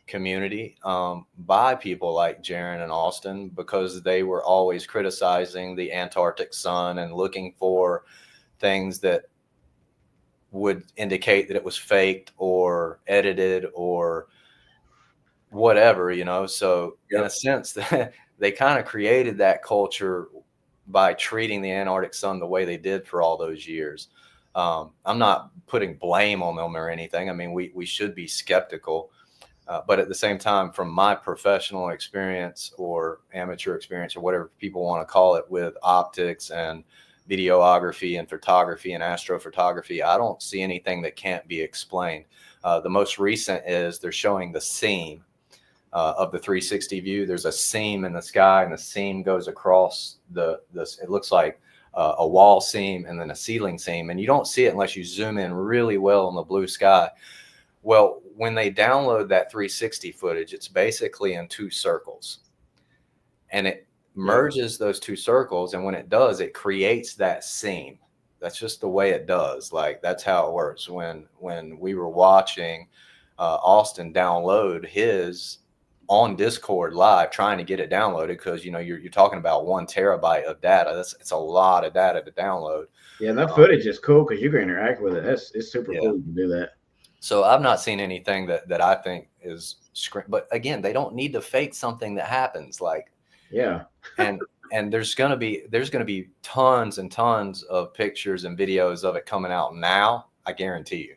community by people like Jaron and Austin, because they were always criticizing the Antarctic sun and looking for things that would indicate that it was faked or edited or whatever, So in a sense, they kind of created that culture by treating the Antarctic sun the way they did for all those years. I'm not putting blame on them or anything. I mean, we should be skeptical. But at the same time, from my professional experience or amateur experience or whatever people want to call it with optics and videography and photography and astrophotography, I don't see anything that can't be explained. The most recent is they're showing the seam of the 360 view. There's a seam in the sky, and the seam goes across it looks like a wall seam and then a ceiling seam, and you don't see it unless you zoom in really well in the blue sky. Well, when they download that 360 footage, it's basically in two circles. and it merges those two circles. And when it does, it creates that scene. That's just the way it does. Like, that's how it works. When we were watching Austin download his on Discord live, trying to get it downloaded, because you're talking about 1 terabyte of data. It's a lot of data to download. Yeah, and that footage is cool because you can interact with it. It's super cool to do that. So I've not seen anything that I think is but again, they don't need to fake something that happens. Like, and there's gonna be tons and tons of pictures and videos of it coming out now. I guarantee you.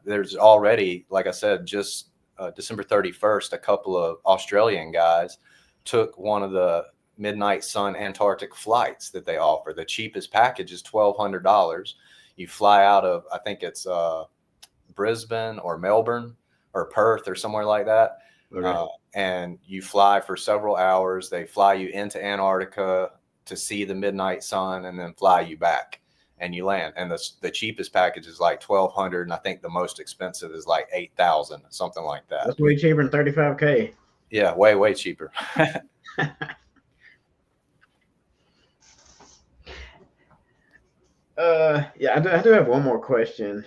There's already, like I said, just December 31st, a couple of Australian guys took one of the Midnight Sun Antarctic flights that they offer. The cheapest package is $1,200. You fly out of, I think it's Brisbane or Melbourne or Perth or somewhere like that. Okay. And you fly for several hours. They fly you into Antarctica to see the midnight sun and then fly you back, and you land. And the cheapest package is like $1,200, and I think the most expensive is like $8,000, something like that. That's way cheaper than $35K. Yeah, way cheaper. Yeah, I do have one more question.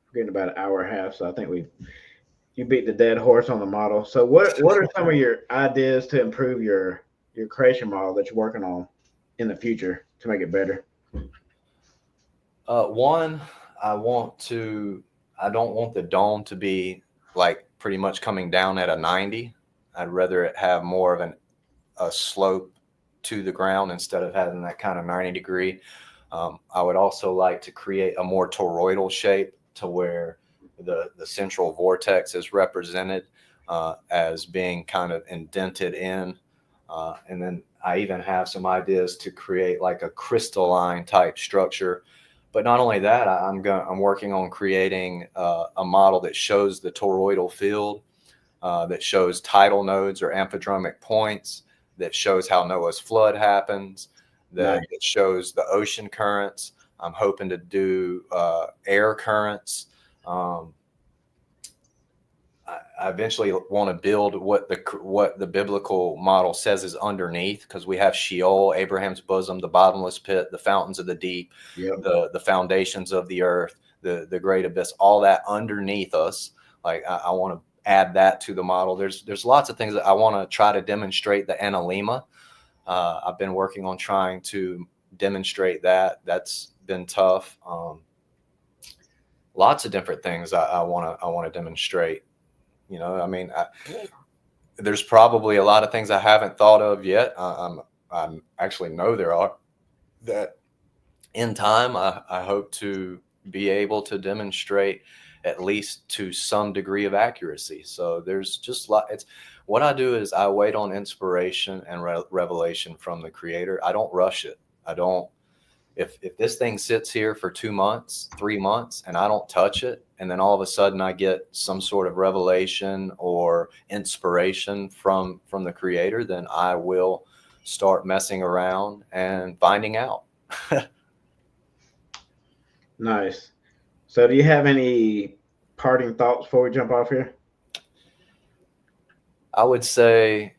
We're getting about an hour and a half, so I think you beat the dead horse on the model. So what are some of your ideas to improve your creation model that you're working on in the future to make it better? One, I don't want the dome to be like pretty much coming down at a 90. I'd rather it have more of a slope to the ground instead of having that kind of 90 degree. I would also like to create a more toroidal shape to where the central vortex is represented as being kind of indented in. And then I even have some ideas to create like a crystalline type structure. But not only that, I'm working on creating a model that shows the toroidal field, that shows tidal nodes or amphidromic points, that shows how Noah's flood happens, that it shows the ocean currents. I'm hoping to do air currents. I eventually want to build what the biblical model says is underneath, because we have Sheol, Abraham's bosom, the bottomless pit, the fountains of the deep, the foundations of the earth, the great abyss, all that underneath us. Like, I want to add that to the model. There's lots of things that I want to try to demonstrate. The analemma, I've been working on trying to demonstrate that. That's been tough. Lots of different things I want to demonstrate. I mean, there's probably a lot of things I haven't thought of yet. I actually know there are, that in time I hope to be able to demonstrate at least to some degree of accuracy. So there's just what I do is I wait on inspiration and revelation from the Creator. I don't rush it. If this thing sits here for 2 months, 3 months, and I don't touch it, and then all of a sudden I get some sort of revelation or inspiration from the Creator, then I will start messing around and finding out. Nice. So do you have any parting thoughts before we jump off here? I would say,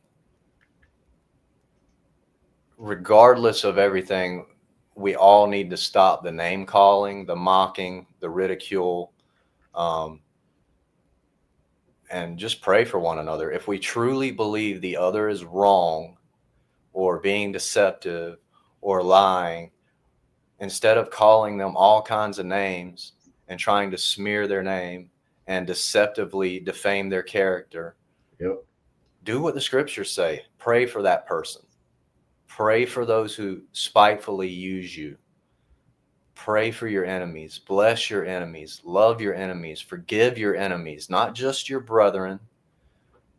regardless of everything, we all need to stop the name calling, the mocking, the ridicule, and just pray for one another. If we truly believe the other is wrong or being deceptive or lying, instead of calling them all kinds of names and trying to smear their name and deceptively defame their character, do what the scriptures say. Pray for that person. Pray for those who spitefully use you. Pray for your enemies. Bless your enemies. Love your enemies. Forgive your enemies, not just your brethren.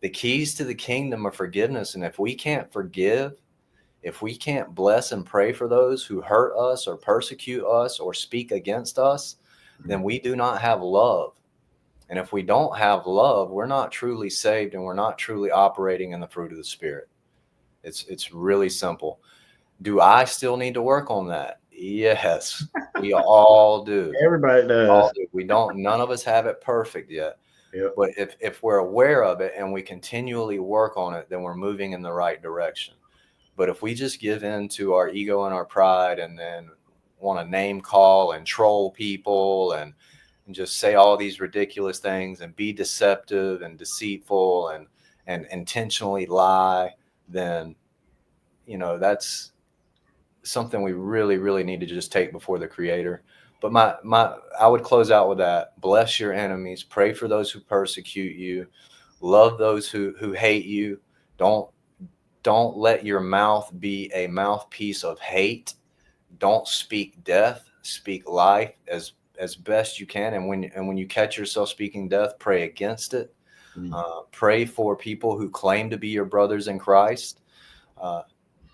The keys to the kingdom are forgiveness. And if we can't forgive, if we can't bless and pray for those who hurt us or persecute us or speak against us, then we do not have love. And if we don't have love, we're not truly saved, and we're not truly operating in the fruit of the Spirit. It's really simple. Do I still need to work on that? Yes, we all do. Everybody does. None of us have it perfect yet. Yep. But if we're aware of it and we continually work on it, then we're moving in the right direction. But if we just give in to our ego and our pride and then want to name call and troll people and just say all these ridiculous things and be deceptive and deceitful and intentionally lie, then, that's something we really, really need to just take before the Creator. But I would close out with that. Bless your enemies, pray for those who persecute you, love those who hate you. Don't let your mouth be a mouthpiece of hate. Don't speak death, speak life as best you can. And when you catch yourself speaking death, pray against it. Pray for people who claim to be your brothers in Christ.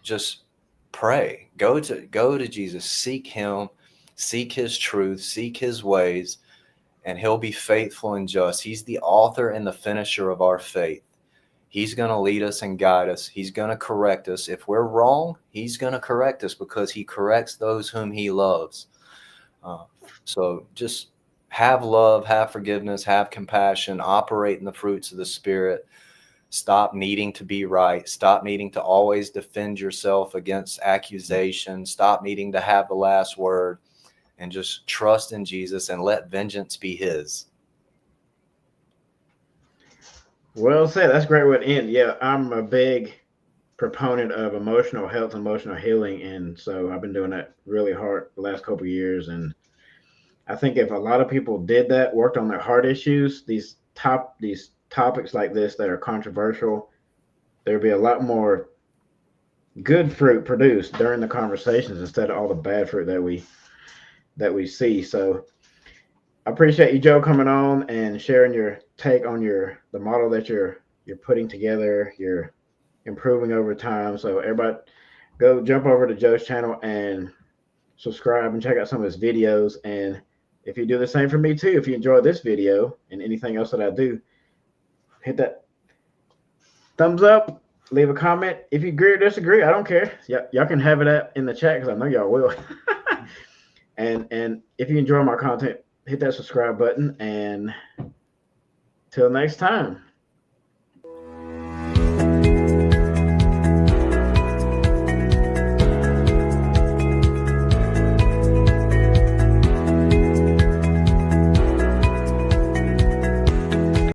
Just pray. Go to Jesus. Seek him. Seek his truth. Seek his ways, and he'll be faithful and just. He's the author and the finisher of our faith. He's going to lead us and guide us. He's going to correct us. If we're wrong, he's going to correct us because he corrects those whom he loves. So just have love, have forgiveness, have compassion, operate in the fruits of the Spirit. Stop needing to be right. Stop needing to always defend yourself against accusation. Stop needing to have the last word, and just trust in Jesus and let vengeance be his. Well said. That's a great way to end. Yeah, I'm a big proponent of emotional health, emotional healing, and so I've been doing that really hard the last couple of years. And I think if a lot of people did that, worked on their heart issues, these topics like this that are controversial, there'd be a lot more good fruit produced during the conversations instead of all the bad fruit that we see. So I appreciate you, Joe, coming on and sharing your take on the model that you're putting together. You're improving over time. So everybody, go jump over to Joe's channel and subscribe and check out some of his videos. And if you do the same for me too, if you enjoy this video and anything else that I do, hit that thumbs up, leave a comment. If you agree or disagree, I don't care. Y'all can have it in the chat because I know y'all will. and if you enjoy my content, hit that subscribe button. And till next time.